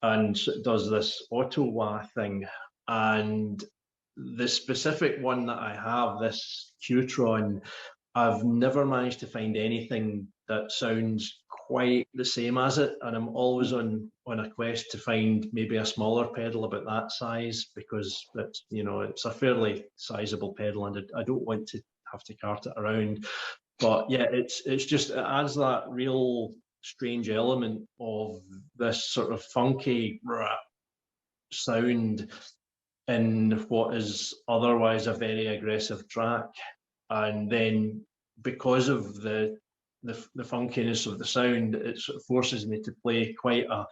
and it does this auto wah thing. And the specific one that I have, this Qtron, I've never managed to find anything that sounds quite the same as it, and I'm always on a quest to find maybe a smaller pedal about that size, because that's, you know, it's a fairly sizable pedal, and I don't want to have to cart it around. But yeah, it's just, it adds that real strange element of this sort of funky sound in what is otherwise a very aggressive track. And then because of the funkiness of the sound, it sort of forces me to play quite a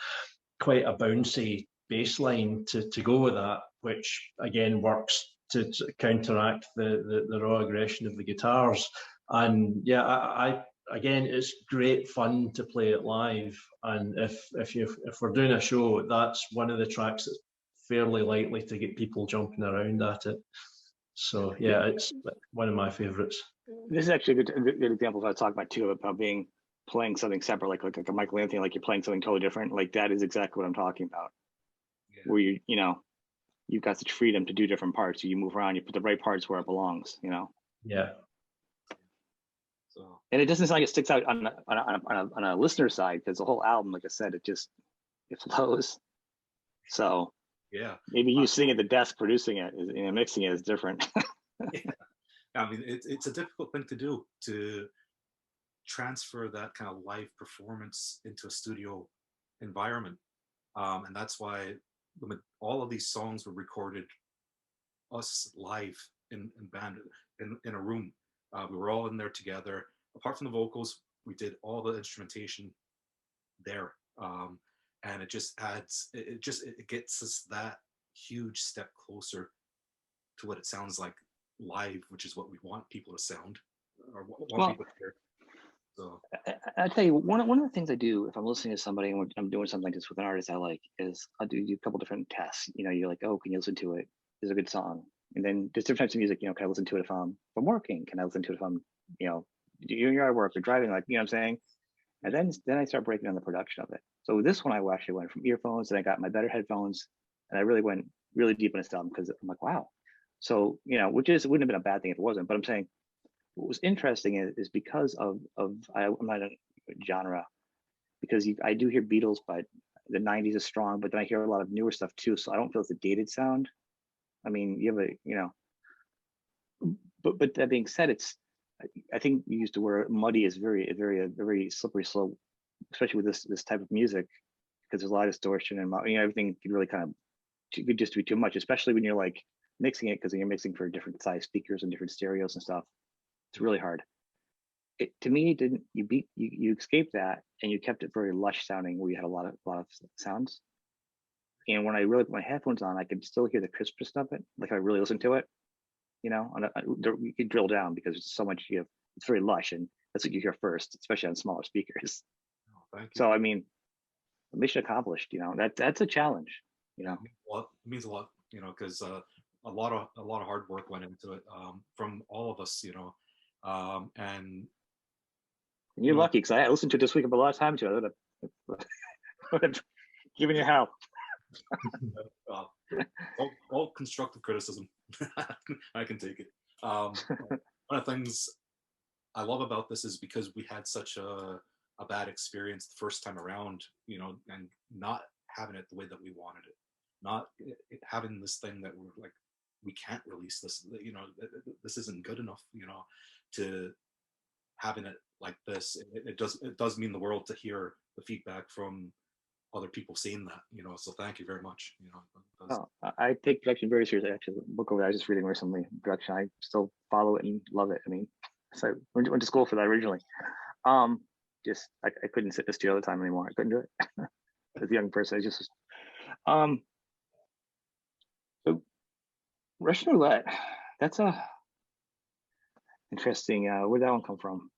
bouncy bass line to go with that, which again works to counteract the raw aggression of the guitars. And yeah, I again, it's great fun to play it live. And if we're doing a show, that's one of the tracks that's fairly likely to get people jumping around at it. So yeah, it's one of my favorites. This is actually a good example of what I was talking about too, about playing something separate, like a Michael Anthony, like you're playing something totally different. Like that is exactly what I'm talking about. Yeah. Where you've got such freedom to do different parts. You move around, you put the right parts where it belongs. Yeah. So, and it doesn't sound like it sticks out on a listener side, because the whole album, like I said, it flows. So yeah, maybe you sitting at the desk producing it, mixing it is different. Yeah. I mean, it's a difficult thing to do, to transfer that kind of live performance into a studio environment, and that's why all of these songs were recorded us live in band in a room. We were all in there together. Apart from the vocals, we did all the instrumentation there, and it just adds. It gets us that huge step closer to what it sounds like live, which is what we want people to sound, or want people to hear. So I'll tell you, one of the things I do if I'm listening to somebody and I'm doing something like this with an artist I like is I'll do a couple different tests. You're like, oh, can you listen to it? Is it a good song? And then there's different types of music. Can I listen to it if I'm working? Can I listen to it if I'm doing yard work or driving? Like, what I'm saying. And then I start breaking down the production of it. So this one, I actually went from earphones, and I got my better headphones, and I really went really deep in this album, because I'm like, wow. So which wouldn't have been a bad thing if it wasn't. But I'm saying what was interesting is because of I'm not a genre, because I do hear Beatles, but the 90s is strong, but then I hear a lot of newer stuff too. So I don't feel it's a dated sound. I mean, you have but that being said, I think you used the word muddy is very slippery slope, especially with this type of music, because there's a lot of distortion and everything could really could just be too much, especially when you're like mixing it, because you're mixing for different size speakers and different stereos and stuff. It's really hard. To me, you escaped that, and you kept it very lush sounding, where you had a lot of sounds. And when I really put my headphones on, I could still hear the crispness of it. Like if I really listen to it, you could drill down, because there's so much. It's very lush, and that's what you hear first, especially on smaller speakers. Oh, thank you. So I mean, mission accomplished. That's a challenge. Well, it means a lot. Because a lot of hard work went into it, from all of us. And you're lucky, because I listened to it this week a lot of times too. I would have given you hell. all constructive criticism. I can take it. One of the things I love about this is because we had such a bad experience the first time around, and not having it the way that we wanted it, not having this thing that we're like, we can't release this, this isn't good enough, to having it like this. It does mean the world to hear the feedback from other people seeing that, you know, so thank you very much, you know. Oh, I take production very seriously. Actually, the book over there I was just reading recently, production, I still follow it and love it. I mean, so I went to school for that originally. Just I couldn't sit this the other time anymore. I couldn't do it. As a young person, I just so Russian roulette. That's a interesting. Where'd that one come from?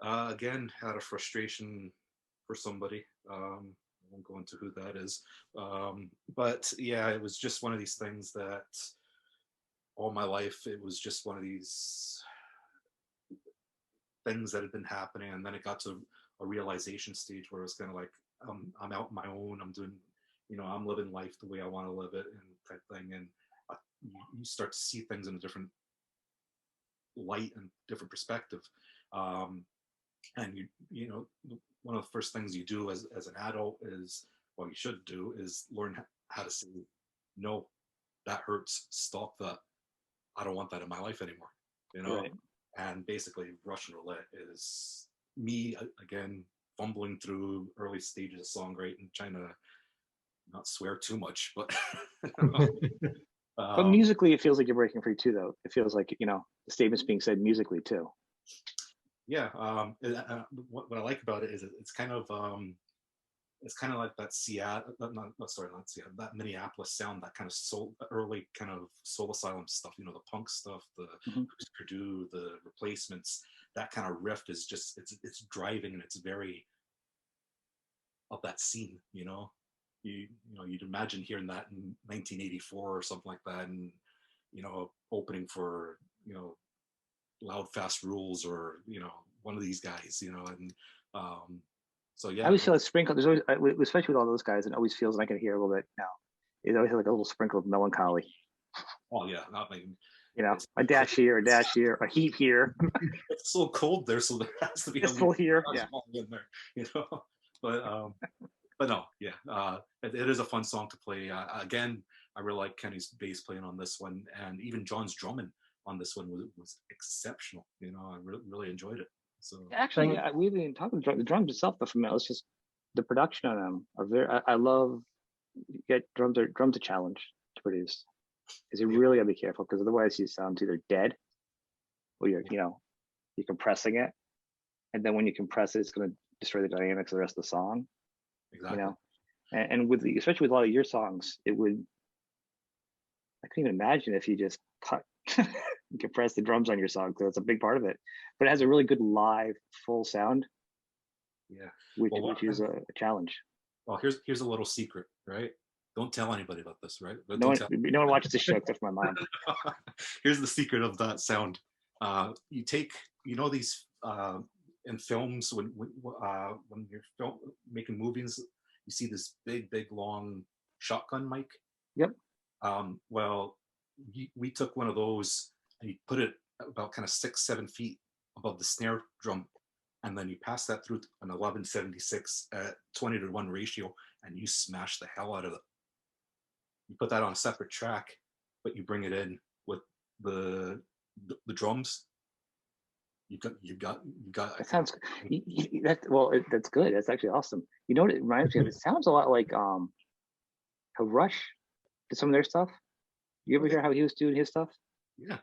Again, had a frustration for somebody. I won't go into who that is. But yeah, it was just one of these things that all my life, it was just one of these things that had been happening. And then it got to a realization stage where it was kind of like, I'm out on my own. I'm doing, you know, I'm living life the way I want to live it and type thing. And you start to see things in a different light and different perspective. And you know, one of the first things you do as an adult is, well, you should do, is learn how to say, no, that hurts, stop that, I don't want that in my life anymore, you know. Right. And basically Russian roulette is me again fumbling through early stages of songwriting, trying to not swear too much, but But musically it feels like you're breaking free too, though. It feels like, you know, the statements being said musically too. Yeah, what I like about it is it's kind of like that Seattle, not Seattle, that Minneapolis sound, that kind of early kind of Soul Asylum stuff, you know, the punk stuff, the Purdue, the Replacements, that kind of riff is just, it's driving, and it's very of that scene, you know. You know, you'd imagine hearing that in 1984 or something like that, and you know, opening for, you know, Loud Fast Rules, or you know, one of these guys, you know. And so yeah, I always feel like sprinkle. There's always, especially with all those guys, it always feels, and I can hear a little bit now. It always has like a little sprinkle of melancholy. oh yeah, I mean, you know, a dash here, a dash here, a heat here. It's so cold there, so there has to be a full here, yeah, in there, you know. But no, yeah, it is a fun song to play. Again, I really like Kenny's bass playing on this one, and even John's drumming on this one was exceptional. You know, I really enjoyed it. So actually, we didn't talk about the drums itself, but for me, it's just the production on them are very. I love get drums a challenge to produce, because you really gotta be careful, because otherwise you sound either dead, or you're compressing it, and then when you compress it, it's going to destroy the dynamics of the rest of the song. Exactly. You know, and with especially with a lot of your songs, I couldn't even imagine if you just cut compress the drums on your song, because that's a big part of it. But it has a really good live full sound. Yeah, which is a challenge. Well, here's a little secret, right? Don't tell anybody about this, right? No one watches this show except for my mom. Here's the secret of that sound. You take, you know, these in films, when you're making movies, you see this big long shotgun mic. Yep. Well, we took one of those and you put it about kind of 6-7 feet above the snare drum, and then you pass that through an 1176 at 20-to-1 ratio, and you smash the hell out of it. You put that on a separate track, but you bring it in with the drums. You've got. That sounds. That's good. That's actually awesome. You know what it reminds me of? It sounds a lot like how Rush did some of their stuff. You ever hear how he was doing his stuff? Yeah.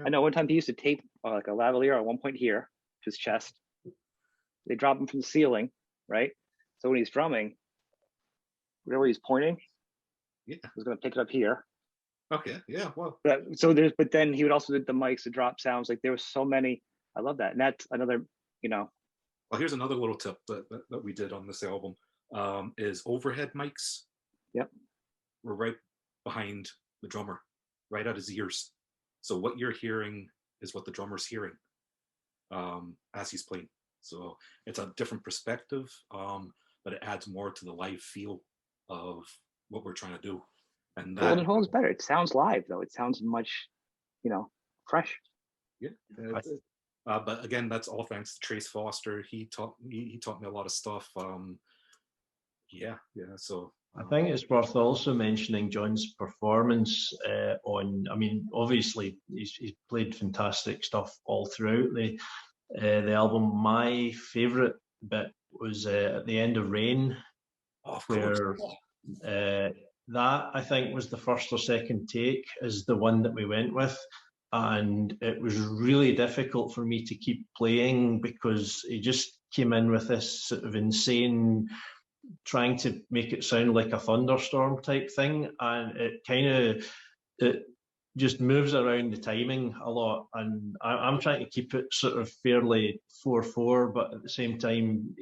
I know one time he used to tape like a lavalier at one point here, his chest. They drop him from the ceiling, right? So when he's drumming, wherever he's pointing, he's going to pick it up here. Okay. Yeah. Well. But then he would also do the mics, the drop sounds. Like there were so many. I love that, and that's another. Well, here's another little tip that we did on this album. Is overhead mics. Yep. We're right behind the drummer, right at his ears. So what you're hearing is what the drummer's hearing as he's playing. So it's a different perspective, but it adds more to the live feel of what we're trying to do. And that it holds better. It sounds live though. It sounds much, fresh. Yeah. But again, that's all thanks to Trace Foster. He taught me a lot of stuff. So I think it's worth also mentioning John's performance on. I mean, obviously he's played fantastic stuff all throughout the album. My favourite bit was at the end of Rain, Oh, of course. where that I think was the first or second take is the one that we went with. And it was really difficult for me to keep playing because he just came in with this sort of insane, trying to make it sound like a thunderstorm type thing. And it just moves around the timing a lot. And I'm trying to keep it sort of fairly 4/4, but at the same time,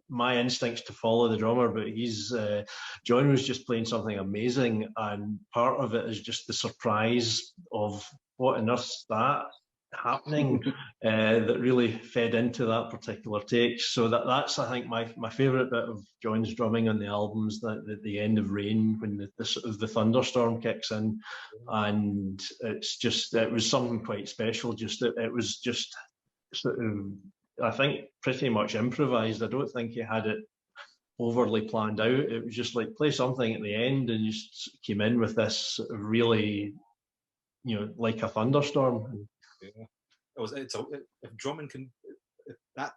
my instincts to follow the drummer, but John was just playing something amazing, and part of it is just the surprise of what on earth's that happening that really fed into that particular take. So that's I think my favourite bit of John's drumming on the albums, that the end of Rain, when the thunderstorm kicks in, and it was something quite special. It was just sort of, I think, pretty much improvised. I don't think he had it overly planned out. It was just like play something at the end, and just came in with this sort of really, like a thunderstorm. Yeah, if drumming can, if that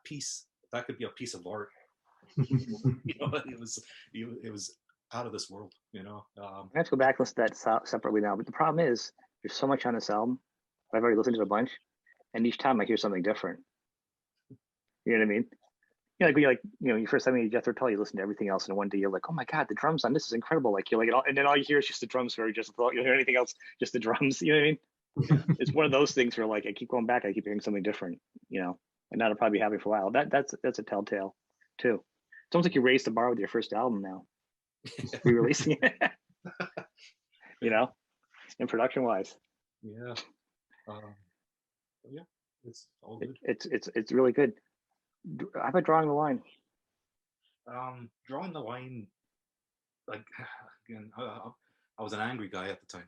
could be a piece of art, it was out of this world. I have to go back and listen to that separately now. But the problem is, there's so much on this album. I've already listened to it a bunch, and each time I hear something different. You know what I mean? You first time you Jethro Tull, you listen to everything else, and one day you're like, oh my god, the drums on this is incredible. Like you're like, and then all you hear is just the drums for just you don't hear anything else, just the drums. You know what I mean? It's one of those things where like I keep going back, I keep hearing something different. And that'll probably be happening for a while. That's a telltale too. It's almost like you raised the bar with your first album now, re-releasing it. In production wise. Yeah. Yeah, it's all good. It's really good. How about drawing the line? Drawing the line, like again, I was an angry guy at the time,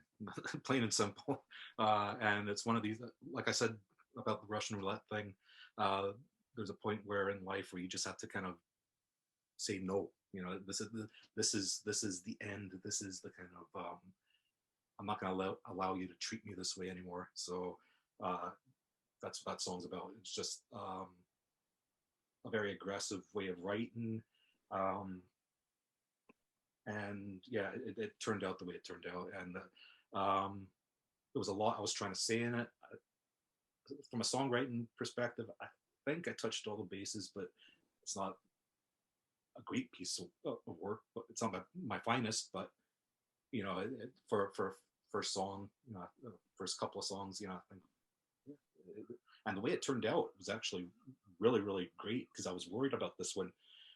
plain and simple. And it's one of these, like I said about the Russian roulette thing. There's a point where in life where you just have to kind of say no. This is the end. This is the kind of I'm not going to allow you to treat me this way anymore. So that's what that song's about. It's just a very aggressive way of writing. And yeah, it turned out the way it turned out. And there was a lot I was trying to say in it. From a songwriting perspective, I think I touched all the bases, but it's not a great piece of work, but it's not my finest, but for first song, first couple of songs, I think, and the way it turned out was actually really, really great, because I was worried about this one,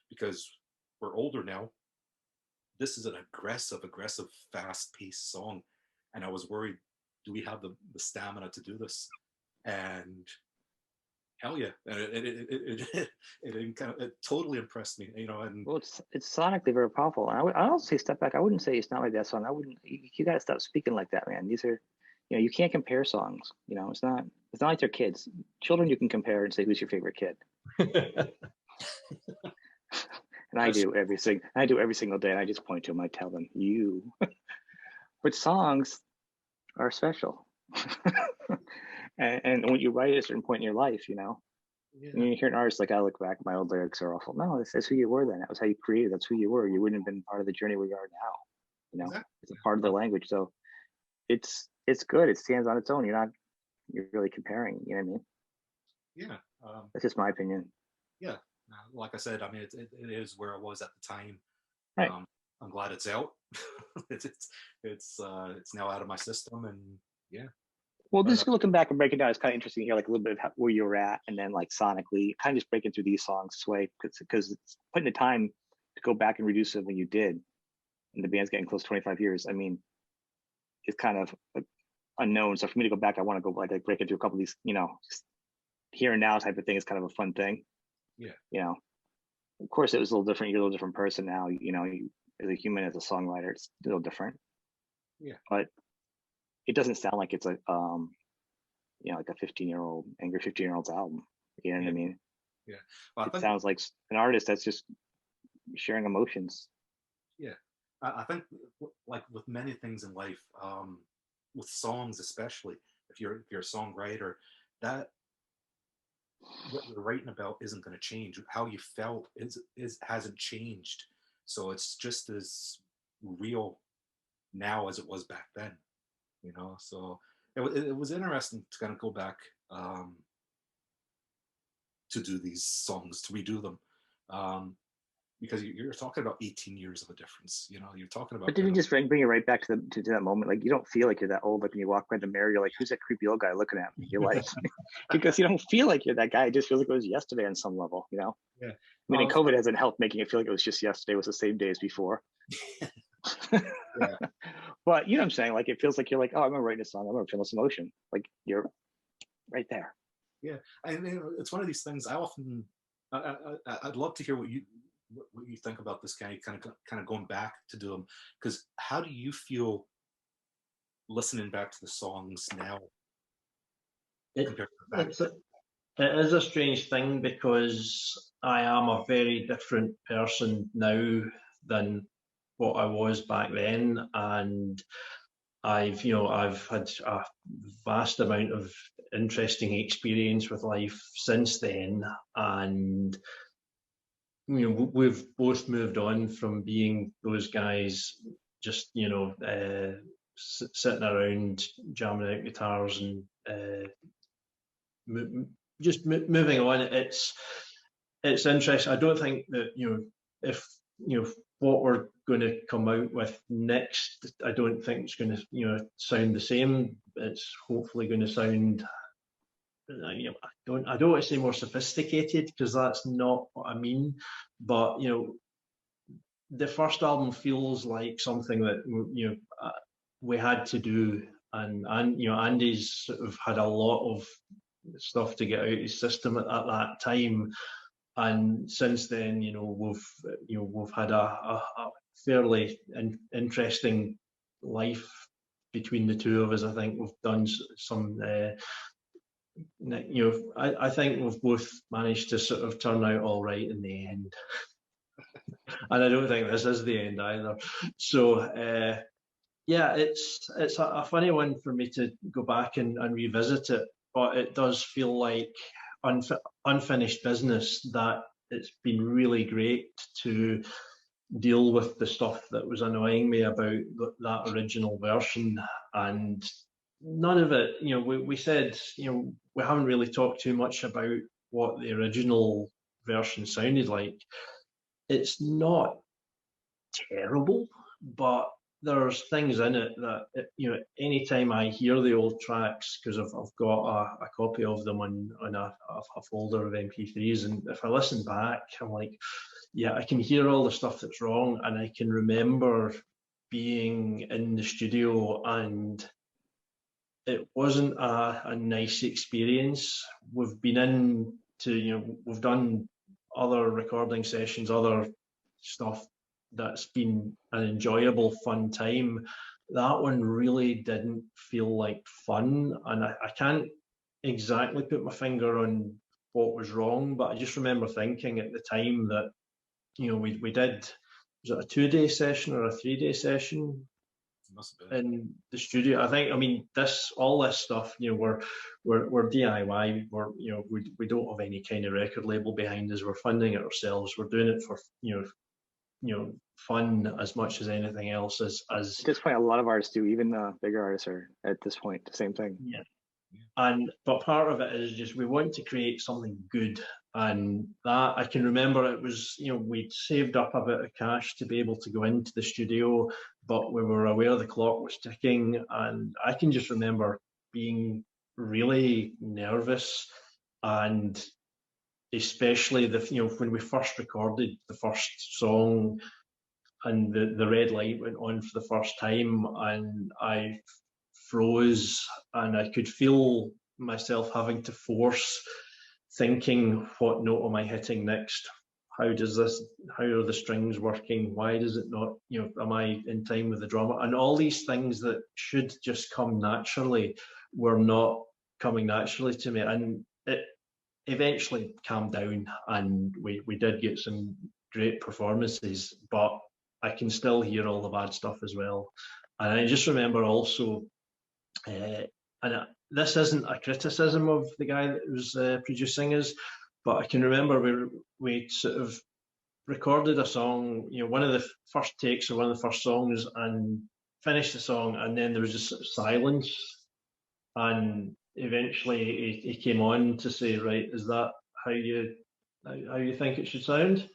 because we're older now. This is an aggressive, fast-paced song, and I was worried, do we have the stamina to do this? And hell yeah, it totally impressed me, And well, it's sonically very powerful. And I also say step back. I wouldn't say it's not like that song. You gotta stop speaking like that, man. These are, you can't compare songs. It's not like they're kids. Children you can compare and say who's your favorite kid. And I do every single day. And I just point to them. I tell them you. But songs are special. And when you write at a certain point in your life, yeah. And you hear an artist like, I look back, my old lyrics are awful. No, that's who you were then. That was how you created. That's who you were. You wouldn't have been part of the journey where you are now. Exactly. It's a part of the language. So it's good. It stands on its own. You're really comparing. You know what I mean? Yeah. That's just my opinion. Yeah. Like I said, I mean, it is where I was at the time. Right. I'm glad it's out. it's now out of my system, and yeah. Well, just looking back and breaking down, it's kind of interesting to hear like a little bit of where you were at, and then like sonically, kind of just breaking through these songs this way, because it's putting the time to go back and reduce it when you did, and the band's getting close to 25 years. I mean, it's kind of unknown. So for me to go back, I want to go like break into a couple of these, just here and now type of thing is kind of a fun thing. Yeah. Of course, it was a little different. You're a little different person now. You as a human, as a songwriter, it's a little different. Yeah. But it doesn't sound like it's like a 15-year-old angry 15-year-old's album. You know what I mean? Yeah. Well, it sounds like an artist that's just sharing emotions. Yeah. I think like with many things in life, with songs especially, if you're a songwriter, that what you're writing about isn't going to change. How you felt hasn't changed. So it's just as real now as it was back then, you know. So it was interesting to kind of go back to do these songs, to redo them, because you're talking about 18 years of a difference. You know, you're talking about. But did you just bring it right back to that moment? Like, you don't feel like you're that old. Like when you walk by the mirror, you're like, who's that creepy old guy looking at me? You're like, because you don't feel like you're that guy. It just feels like it was yesterday on some level, you know? Yeah. I mean, and COVID hasn't helped making it feel like it was just yesterday, was the same day as before. Yeah. But you know what I'm saying? Like, it feels like you're like, oh, I'm gonna write a song, I'm gonna feel this emotion. Like, you're right there. Yeah, and you know, it's one of these things. I'd love to hear what you think about this guy, kind of going back to do them, because how do you feel listening back to the songs now compared to back then? It is a strange thing, because I am a very different person now than what I was back then, and I've had a vast amount of interesting experience with life since then, and we've both moved on from being those guys just sitting around jamming out guitars and just moving on. It's interesting. I don't think that if what we're going to come out with next, I don't think it's going to sound the same. It's hopefully going to sound, I don't want to say more sophisticated, because that's not what I mean, but the first album feels like something that we had to do, and Andy's sort of had a lot of stuff to get out of his system at that time, and since then we've had a fairly interesting life between the two of us. I think we've done some I think we've both managed to sort of turn out all right in the end. And I don't think this is the end either. So yeah, it's a funny one for me to go back and revisit it, but it does feel like unfinished business, that it's been really great to deal with the stuff that was annoying me about that original version. And none of it, we said, we haven't really talked too much about what the original version sounded like. It's not terrible, but there's things in it that, anytime I hear the old tracks, because I've got a copy of them on a folder of MP3s, and if I listen back, I'm like, yeah, I can hear all the stuff that's wrong, and I can remember being in the studio, and it wasn't a nice experience. We've been we've done other recording sessions, other stuff that's been an enjoyable, fun time. That one really didn't feel like fun, and I can't exactly put my finger on what was wrong, but I just remember thinking at the time that we did, was it a 2-day session or a 3-day session in the studio? I think, all this stuff, we're DIY. We don't have any kind of record label behind us. We're funding it ourselves. We're doing it for fun as much as anything else. As at this point, a lot of artists do. Even bigger artists are at this point the same thing. Yeah. But part of it is just we want to create something good, and that I can remember it was, we'd saved up a bit of cash to be able to go into the studio, but we were aware the clock was ticking, and I can just remember being really nervous, and especially when we first recorded the first song and the red light went on for the first time, and I froze, and I could feel myself having to force thinking, what note am I hitting next? How are the strings working? Why does it not, am I in time with the drummer? And all these things that should just come naturally were not coming naturally to me. And it eventually calmed down, and we did get some great performances, but I can still hear all the bad stuff as well. And I just remember also, this isn't a criticism of the guy that was producing us, but I can remember we sort of recorded a song, one of the first takes of one of the first songs, and finished the song, and then there was just silence, and eventually he came on to say, right, is that how you think it should sound?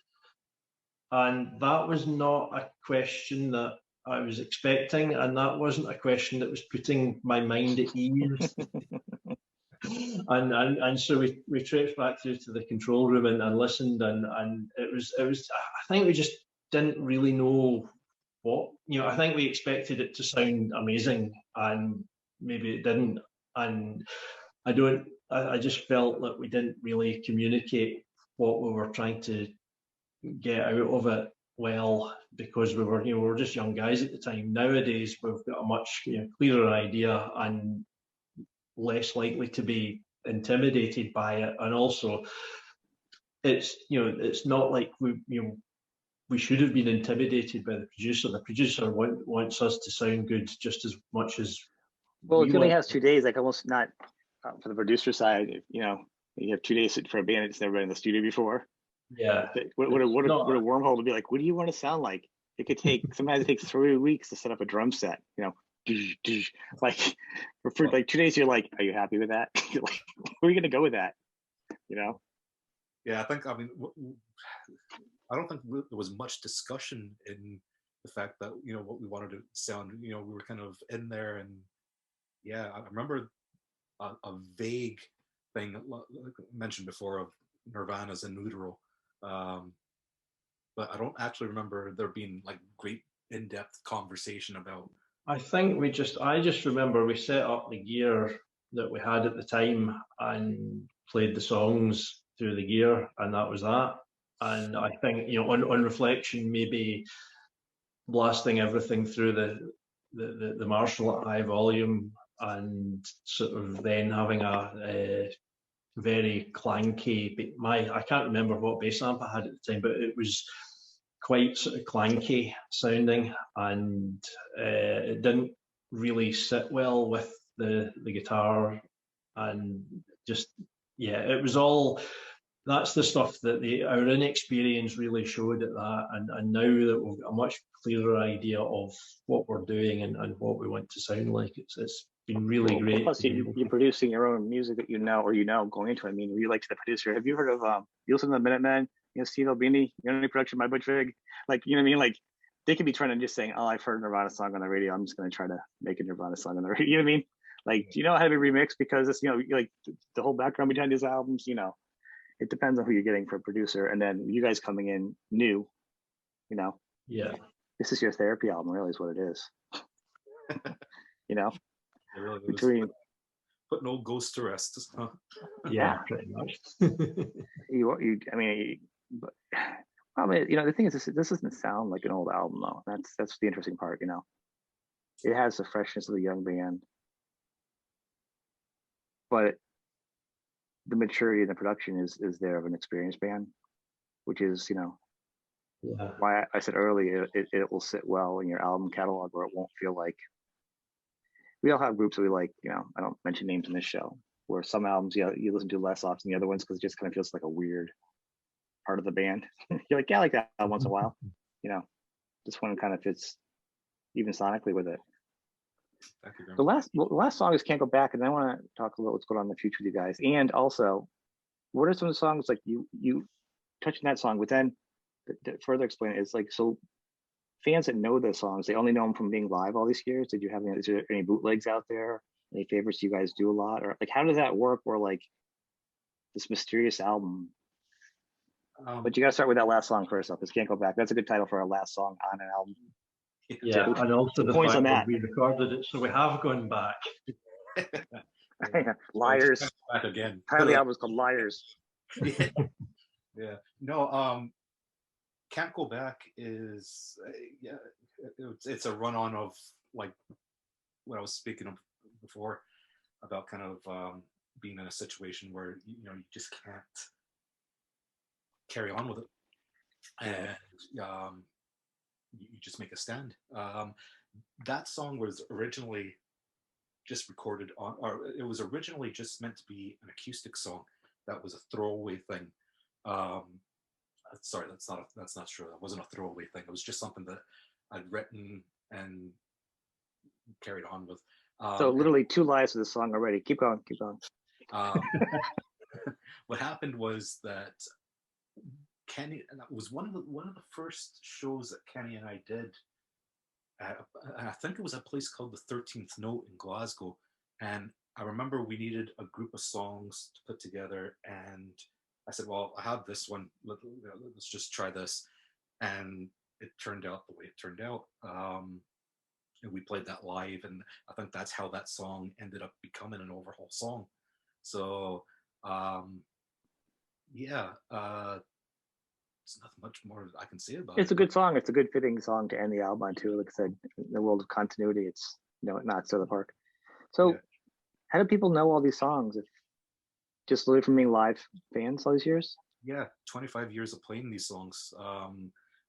And that was not a question that I was expecting, and that wasn't a question that was putting my mind at ease. and so we traipsed back through to the control room and listened, and it was I think we just didn't really know what, I think we expected it to sound amazing, and maybe it didn't. And I just felt that we didn't really communicate what we were trying to get out of it well, because we were just young guys at the time. Nowadays we've got a much clearer idea and less likely to be intimidated by it, and also it's not like we should have been intimidated by the producer. The producer wants us to sound good just as much as well. If he only has 2 days, like almost not for the producer side. You have 2 days for a band that's never been in the studio before. Yeah. What a wormhole to be like. What do you want to sound like? It could take sometimes it takes 3 weeks to set up a drum set. Like for like 2 days, you're like, are you happy with that? You're like, where are you going to go with that? Yeah, I don't think there was much discussion in the fact that what we wanted to sound. We were kind of in there, and yeah, I remember a vague thing like I mentioned before of Nirvana's In Utero, but I don't actually remember there being like great in-depth conversation about. I think I just remember we set up the gear that we had at the time and played the songs through the gear, and that was that. And I think, on reflection, maybe blasting everything through the Marshall at high volume, and sort of then having a very clanky, I can't remember what bass amp I had at the time, but it was quite sort of clanky sounding, and it didn't really sit well with the guitar, and just it was all. That's the stuff that our inexperience really showed at that, and now that we've got a much clearer idea of what we're doing and what we want to sound like, it's been really great. Plus, you're producing your own music that going into it. I mean, you like the producer. Have you heard of you listen to the Minutemen? Steve Albini, Unity Production by Butch Vig. Like, you know what I mean? Like, they could be trying to just saying, "Oh, I've heard a Nirvana song on the radio. I'm just going to try to make a Nirvana song on the radio." You know what I mean? Like, do you know how to be remixed? Because it's like the whole background behind these albums. It depends on who you're getting for a producer, and then you guys coming in new. Yeah. This is your therapy album, really, is what it is. It really was putting old ghosts to rest. Huh? Yeah, pretty much. The thing is, this doesn't sound like an old album, though. That's the interesting part. It has the freshness of the young band, but the maturity in the production is there of an experienced band, which is why I said earlier it will sit well in your album catalog, where it won't feel like. We all have groups that we like. I don't mention names in this show, where some albums you listen to less often than the other ones because it just kind of feels like a weird part of the band. You're like, yeah, I like that once in a while. This one kind of fits even sonically with it. The last song is Can't Go Back, and I want to talk a little what's going on in the future with you guys. And also, what are some of the songs like you touching that song, but then to further explain it, it's like, so fans that know those songs, they only know them from being live all these years. Is there any bootlegs out there? Any favorites you guys do a lot? Or like, how does that work? Or like this mysterious album? But you got to start with that last song first off. This Can't Go Back. That's a good title for our last song on an album. Yeah, and also the points fact on that that we recorded it, so we have gone back. Liars. Back again. Part of the album is called Liars. Yeah. No. Can't Go Back is it's a run-on of like what I was speaking of before about kind of being in a situation where you just can't carry on with it, and you just make a stand. That song was originally just recorded on, or it was originally just meant to be an acoustic song that was a throwaway thing. sorry, that's not true. That wasn't a throwaway thing. It was just something that I'd written and carried on with. So literally 2 lives of the song already. Keep going, keep going. What happened was that Kenny, and that was one of the first shows that Kenny and I did. I think it was a place called the 13th Note in Glasgow, and I remember we needed a group of songs to put together, and I said, "Well, I have this one. Let's just try this," and it turned out the way it turned out. And we played that live, and I think that's how that song ended up becoming an Overhaul song. So, yeah, there's nothing much more I can say about it. It's a good song. It's a good fitting song to end the album on too. Like I said, in the world of continuity, it's not so the park. So, how do people know all these songs? If just literally from being live fans all these years? Yeah, 25 years of playing these songs,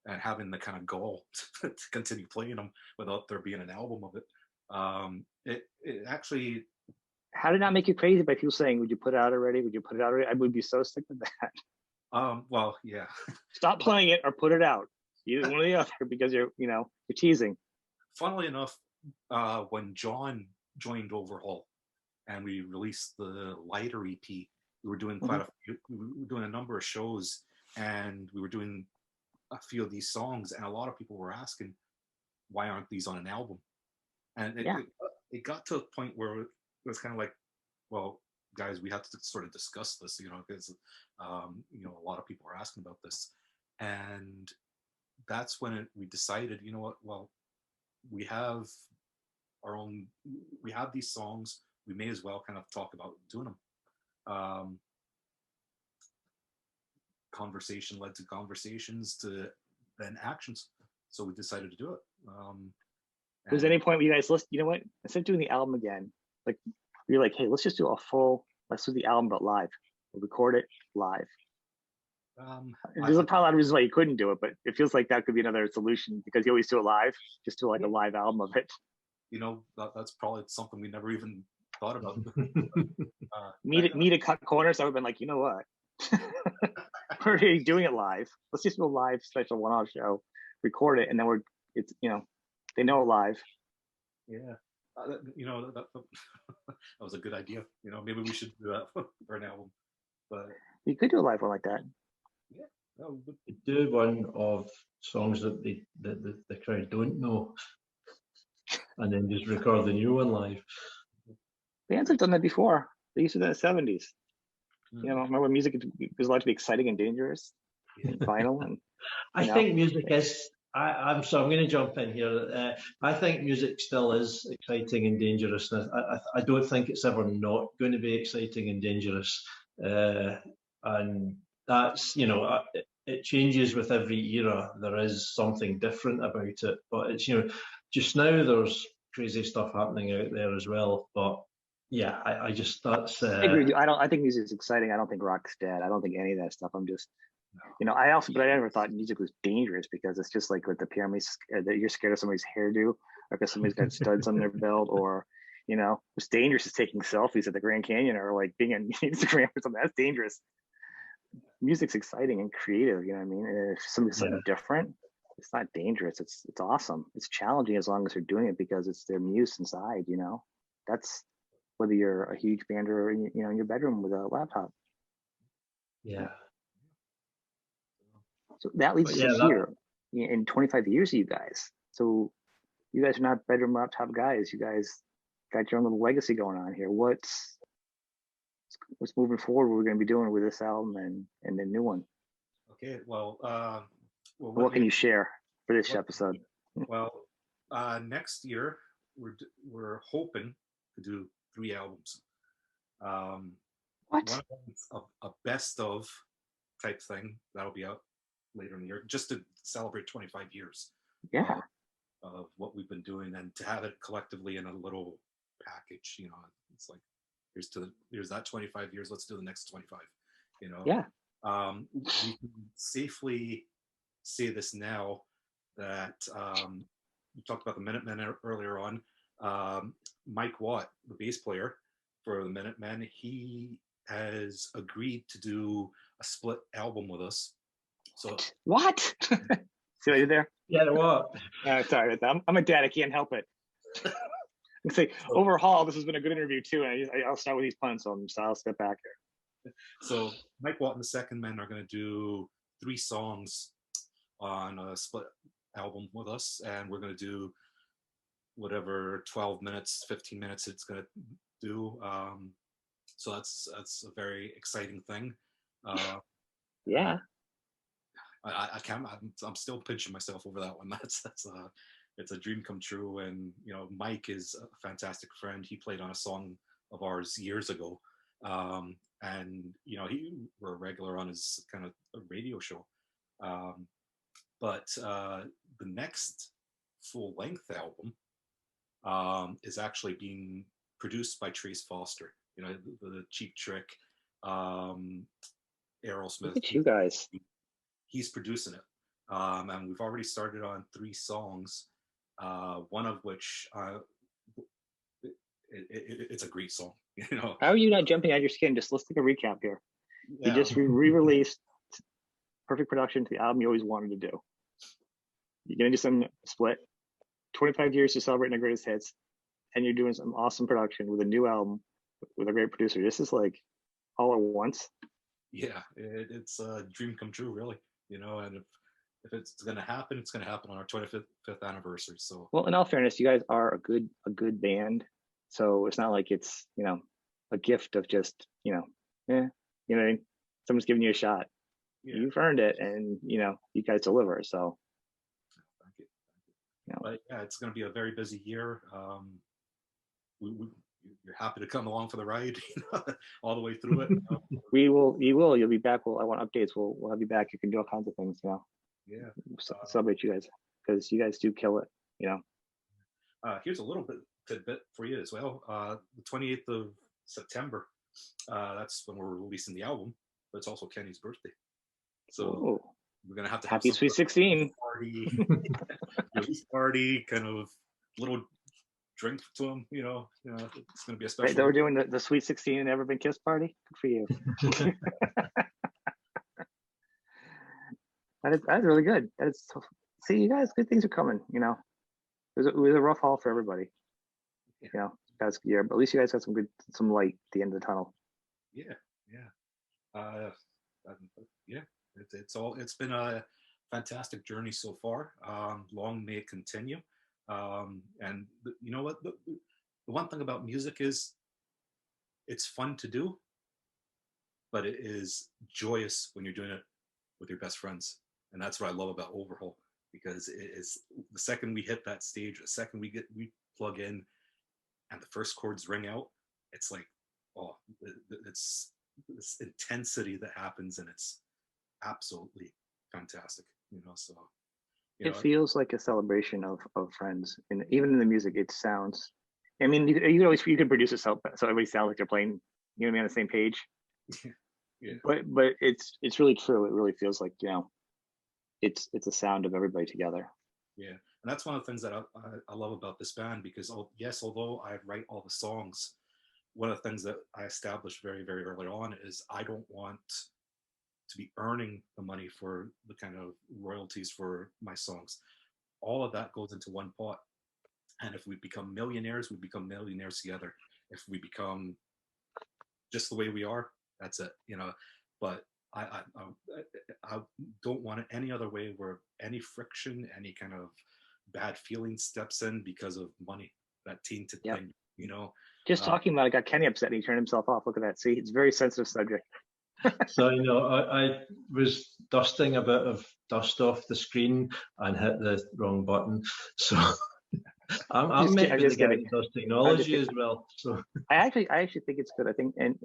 and having the kind of goal to continue playing them without there being an album of it. It actually. How did it not make you crazy by people saying, "Would you put it out already? Would you put it out already?" I would be so sick of that. Well, yeah. Stop playing it or put it out. Either one or the other, because you're teasing. Funnily enough, when John joined Overhaul and we released the Lighter EP, we were doing we were doing a number of shows, and we were doing a few of these songs, and a lot of people were asking, why aren't these on an album? And it got to a point where it was kind of like, well, guys, we have to sort of discuss this, because a lot of people are asking about this, and that's when we decided, you know what, well, we have these songs, we may as well kind of talk about doing them. Conversation led to conversations to then actions, so we decided to do it. Was there any point where you guys listen, you know what, instead of doing the album again, like you're like, hey, let's just do let's do the album but live. We'll record it live. There's probably a lot of reasons why you couldn't do it, but it feels like that could be another solution, because you always do it live. Just do like a live album of it. That's probably something we never even thought about. Me to cut corners, I would have been like, you know what? We're already doing it live. Let's just do a live special one-off show, record it, and then they know it live. Yeah. That was a good idea. Maybe we should do that for an album. But you could do a live one like that. Yeah, do one of songs that the crowd don't know, and then just record the new one live. Bands have done that before. They used to do that in the 70s. Remember when music was allowed to be exciting and dangerous, and vinyl, and I think music is. I'm going to jump in here. I think music still is exciting and dangerous. I don't think it's ever not going to be exciting and dangerous. And that's, it changes with every era. There is something different about it. But it's, just now there's crazy stuff happening out there as well. But yeah, I just, that's. I agree with you. I think music is exciting. I don't think rock's dead. I don't think any of that stuff. I'm just. But I never thought music was dangerous, because it's just like with the pyramids, that you're scared of somebody's hairdo, or because somebody's got studs on their belt, or what's dangerous is taking selfies at the Grand Canyon, or like being on Instagram or something. That's dangerous. Music's exciting and creative, you know what I mean? And if somebody's something different, it's not dangerous. It's awesome. It's challenging as long as they're doing it because it's their muse inside. That's whether you're a huge band or in your bedroom with a laptop. Yeah. So that leads to here in 25 years of you guys. So you guys are not bedroom laptop guys. You guys got your own little legacy going on here. What's moving forward? What we're going to be doing with this album and the new one? Okay. Well, what can you share for this episode? Well, next year we're hoping to do 3 albums. What? One of them's a best of type thing that'll be out later in the year, just to celebrate 25 years of what we've been doing, and to have it collectively in a little package. It's like, here's that 25 years, let's do the next 25. We can safely say this now, that we talked about the Minutemen earlier on. Mike Watt, the bass player for the Minutemen, he has agreed to do a split album with us. So What? See what I did there? Yeah, what? Sorry about that. I'm a dad. I can't help it. Say Overhaul. This has been a good interview too, and I'll start with these puns, so I'll step back here. So Mike Watt and the Second Men are going to do 3 songs on a split album with us, and we're going to do whatever 12 minutes, 15 minutes it's going to do. So that's a very exciting thing. Yeah. I can't. I'm still pinching myself over that one. It's a dream come true. And Mike is a fantastic friend. He played on a song of ours years ago, and we're a regular on his kind of radio show. But the next full length album is actually being produced by Trace Foster. The Cheap Trick, Aerosmith. Look at you guys. He's producing it, and we've already started on 3 songs. One of which it's a great song. How are you not jumping out of your skin? Just let's take a recap here. Yeah. You just re-released perfect production to the album you always wanted to do. You're gonna do some split, 25 years to celebrate the greatest hits, and you're doing some awesome production with a new album with a great producer. This is like all at once. Yeah, it's a dream come true, really. And if it's going to happen, it's going to happen on our 25th anniversary. So, well, in all fairness, you guys are a good band, so it's not like it's a gift of just someone's giving you a shot. Yeah. You've earned it, and you guys deliver. So, thank you. But yeah, it's going to be a very busy year. You're happy to come along for the ride, all the way through it. We will. You will. You'll be back. I want updates. We'll have you back. You can do all kinds of things. Yeah. Celebrate you guys because you guys do kill it. Here's a little tidbit for you as well. The 28th of September. That's when we're releasing the album, but it's also Kenny's birthday. So we're gonna have to happy Sweet 16 party, release party, kind of little drink to him. It's gonna be a special. Right, they were doing the Sweet 16 and Never Been Kissed party. Good for you. That's really good. See, you guys, good things are coming. It was a rough haul for everybody. Past year, but at least you guys got some light at the end of the tunnel. Yeah. It's been a fantastic journey so far. Long may it continue. And you know what? The one thing about music is it's fun to do, but it is joyous when you're doing it with your best friends. And that's what I love about Overhaul, because it is the second we hit that stage, the second we plug in and the first chords ring out, it's like, it's this intensity that happens, and it's absolutely fantastic. So it feels like a celebration of friends, and even in the music, it sounds. I mean, you can produce it so everybody sounds like they're playing, on the same page. Yeah. But it's really true. It really feels like it's a sound of everybody together. Yeah, and that's one of the things that I love about this band, because although I write all the songs, one of the things that I established very, very early on is I don't want to be earning the money for the kind of royalties for my songs. All of that goes into one pot. And if we become millionaires, we become millionaires together. If we become just the way we are, that's it, But I don't want it any other way, where any friction, any kind of bad feeling steps in because of money, that tainted thing, Just talking about it got Kenny upset and he turned himself off. Look at that. See, it's a very sensitive subject. So, I was dusting a bit of dust off the screen and hit the wrong button. So I'm making the guy who does technology as well. So I actually think it's good. I think and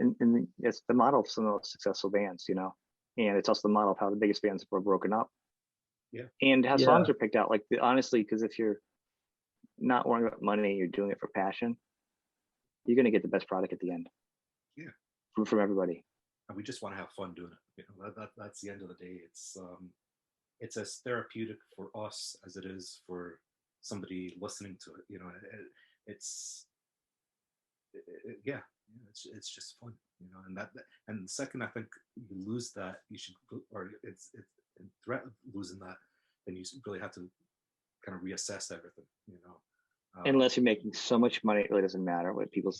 it's the model of some of the successful bands, and it's also the model of how the biggest bands were broken up. Yeah. And how songs are picked out. Like, honestly, because if you're not worrying about money, you're doing it for passion, you're going to get the best product at the end. Yeah. From everybody. And we just want to have fun doing it. That's the end of the day. It's as therapeutic for us as it is for somebody listening to it. It's just fun. And the second I think you lose that, you should, or in threat of losing that, then you really have to kind of reassess everything, you know. Unless you're making so much money, it really doesn't matter what people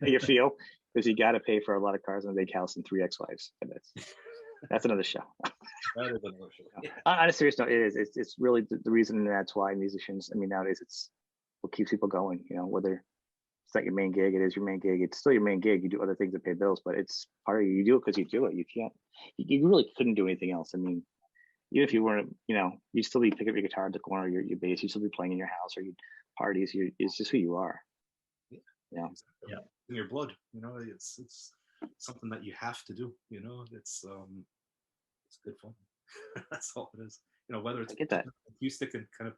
how you feel, because you got to pay for a lot of cars in a big house and 3 ex-wives, and that's another show. That is another show. Yeah. On a serious note, it is. It's really the reason, and that's why musicians. I mean, nowadays it's what keeps people going. You know, whether it's not your main gig, it is your main gig. It's still your main gig. You do other things that pay bills, but it's part of you. You do it because you do it. You can't. You really couldn't do anything else. I mean, even if you weren't, you know, you'd still be picking up your guitar at the corner, your bass. You'd still be playing in your house or you parties. It's just who you are. Yeah. Yeah. Exactly. Yeah. In your blood, you know, it's something that you have to do. You know, it's good fun. That's all it is. You know, whether it's acoustic and kind of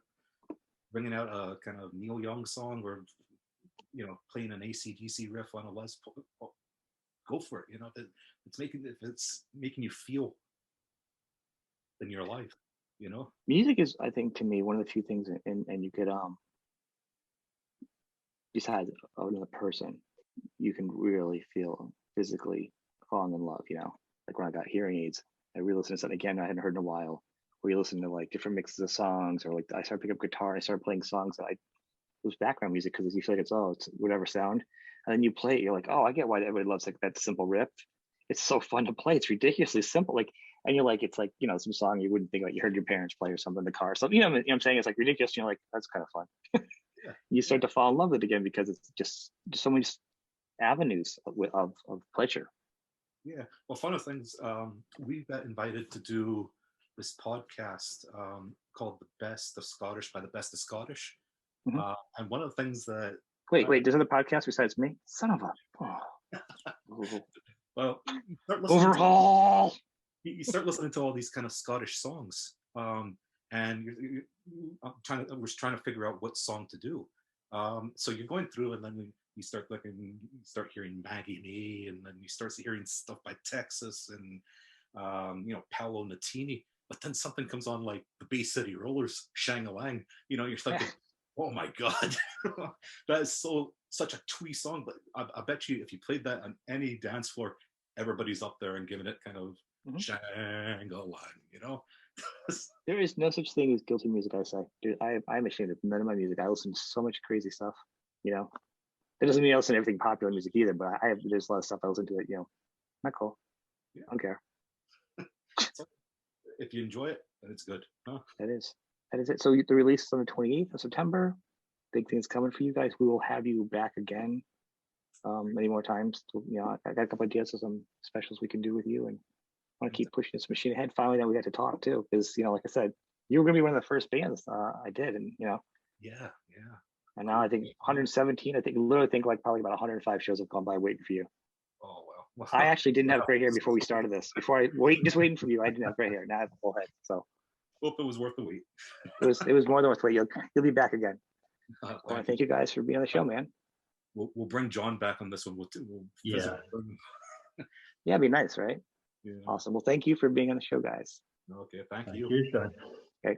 bringing out a kind of Neil Young song or, you know, playing an AC/DC riff on a Les Paul, go for it. You know, if it's making you feel in your life, you know. Music is, I think, to me, one of the few things, and you could besides another person, you can really feel physically falling in love. You know, like when I got hearing aids, I re-listened to something again I hadn't heard in a while. Where you listen to like different mixes of songs, or like I started picking up guitar, I started playing songs that it was background music because you feel like it's whatever sound, and then you play it, you're like, oh, I get why everybody loves like that simple riff. It's so fun to play. It's ridiculously simple. Like, and you're like, it's like, you know, some song you wouldn't think like you heard your parents play or something in the car. So you know what I'm saying? It's like ridiculous. And you're like, that's kind of fun. Yeah. You start to fall in love with it again because it's just so many avenues of pleasure. Yeah. Well, fun of things, we got invited to do this podcast called The Best of Scottish by the Best of Scottish. Mm-hmm. And one of the things that wait, there's another podcast besides me? Son of a well, Overhaul. You start listening to all these kind of Scottish songs, and we're trying to figure out what song to do. So you're going through, and then you start hearing Maggie Me, and then you start hearing stuff by Texas and you know, Paolo Nutini. But then something comes on like the Bay City Rollers, Shang-a-Lang. You know, you're thinking, oh my God, that is such a twee song. But I bet you if you played that on any dance floor, everybody's up there and giving it kind of Shang-a-Lang, you know? There is no such thing as guilty music, I say. Dude, I'm ashamed of none of my music. I listen to so much crazy stuff, you know? That doesn't mean I listen to everything popular music either, but there's a lot of stuff I listen to that, you know, not cool. Yeah. I don't care. So, if you enjoy it, then it's good. Huh? That is it. So the release is on the 28th of September. Big things coming for you guys. We will have you back again many more times. You know, I got a couple ideas of some specials we can do with you, and I want to keep pushing this machine ahead. Finally, now we got to talk too, because you know, like I said, you were gonna be one of the first bands I did, and you know. Yeah. And now I think 117. I literally think like probably about 105 shows have gone by waiting for you. Oh well. I actually didn't have gray hair before we started this. Before I just waiting for you, I didn't have gray hair. Now I have a full head. So. Hope it was worth the wait. It was more than worth the wait. You'll be back again. I want to thank you guys for being on the show, man. We'll bring John back on this one. Yeah, it'd be nice, right? Yeah. Awesome. Well, thank you for being on the show, guys. Okay, thank you. Sean. Okay.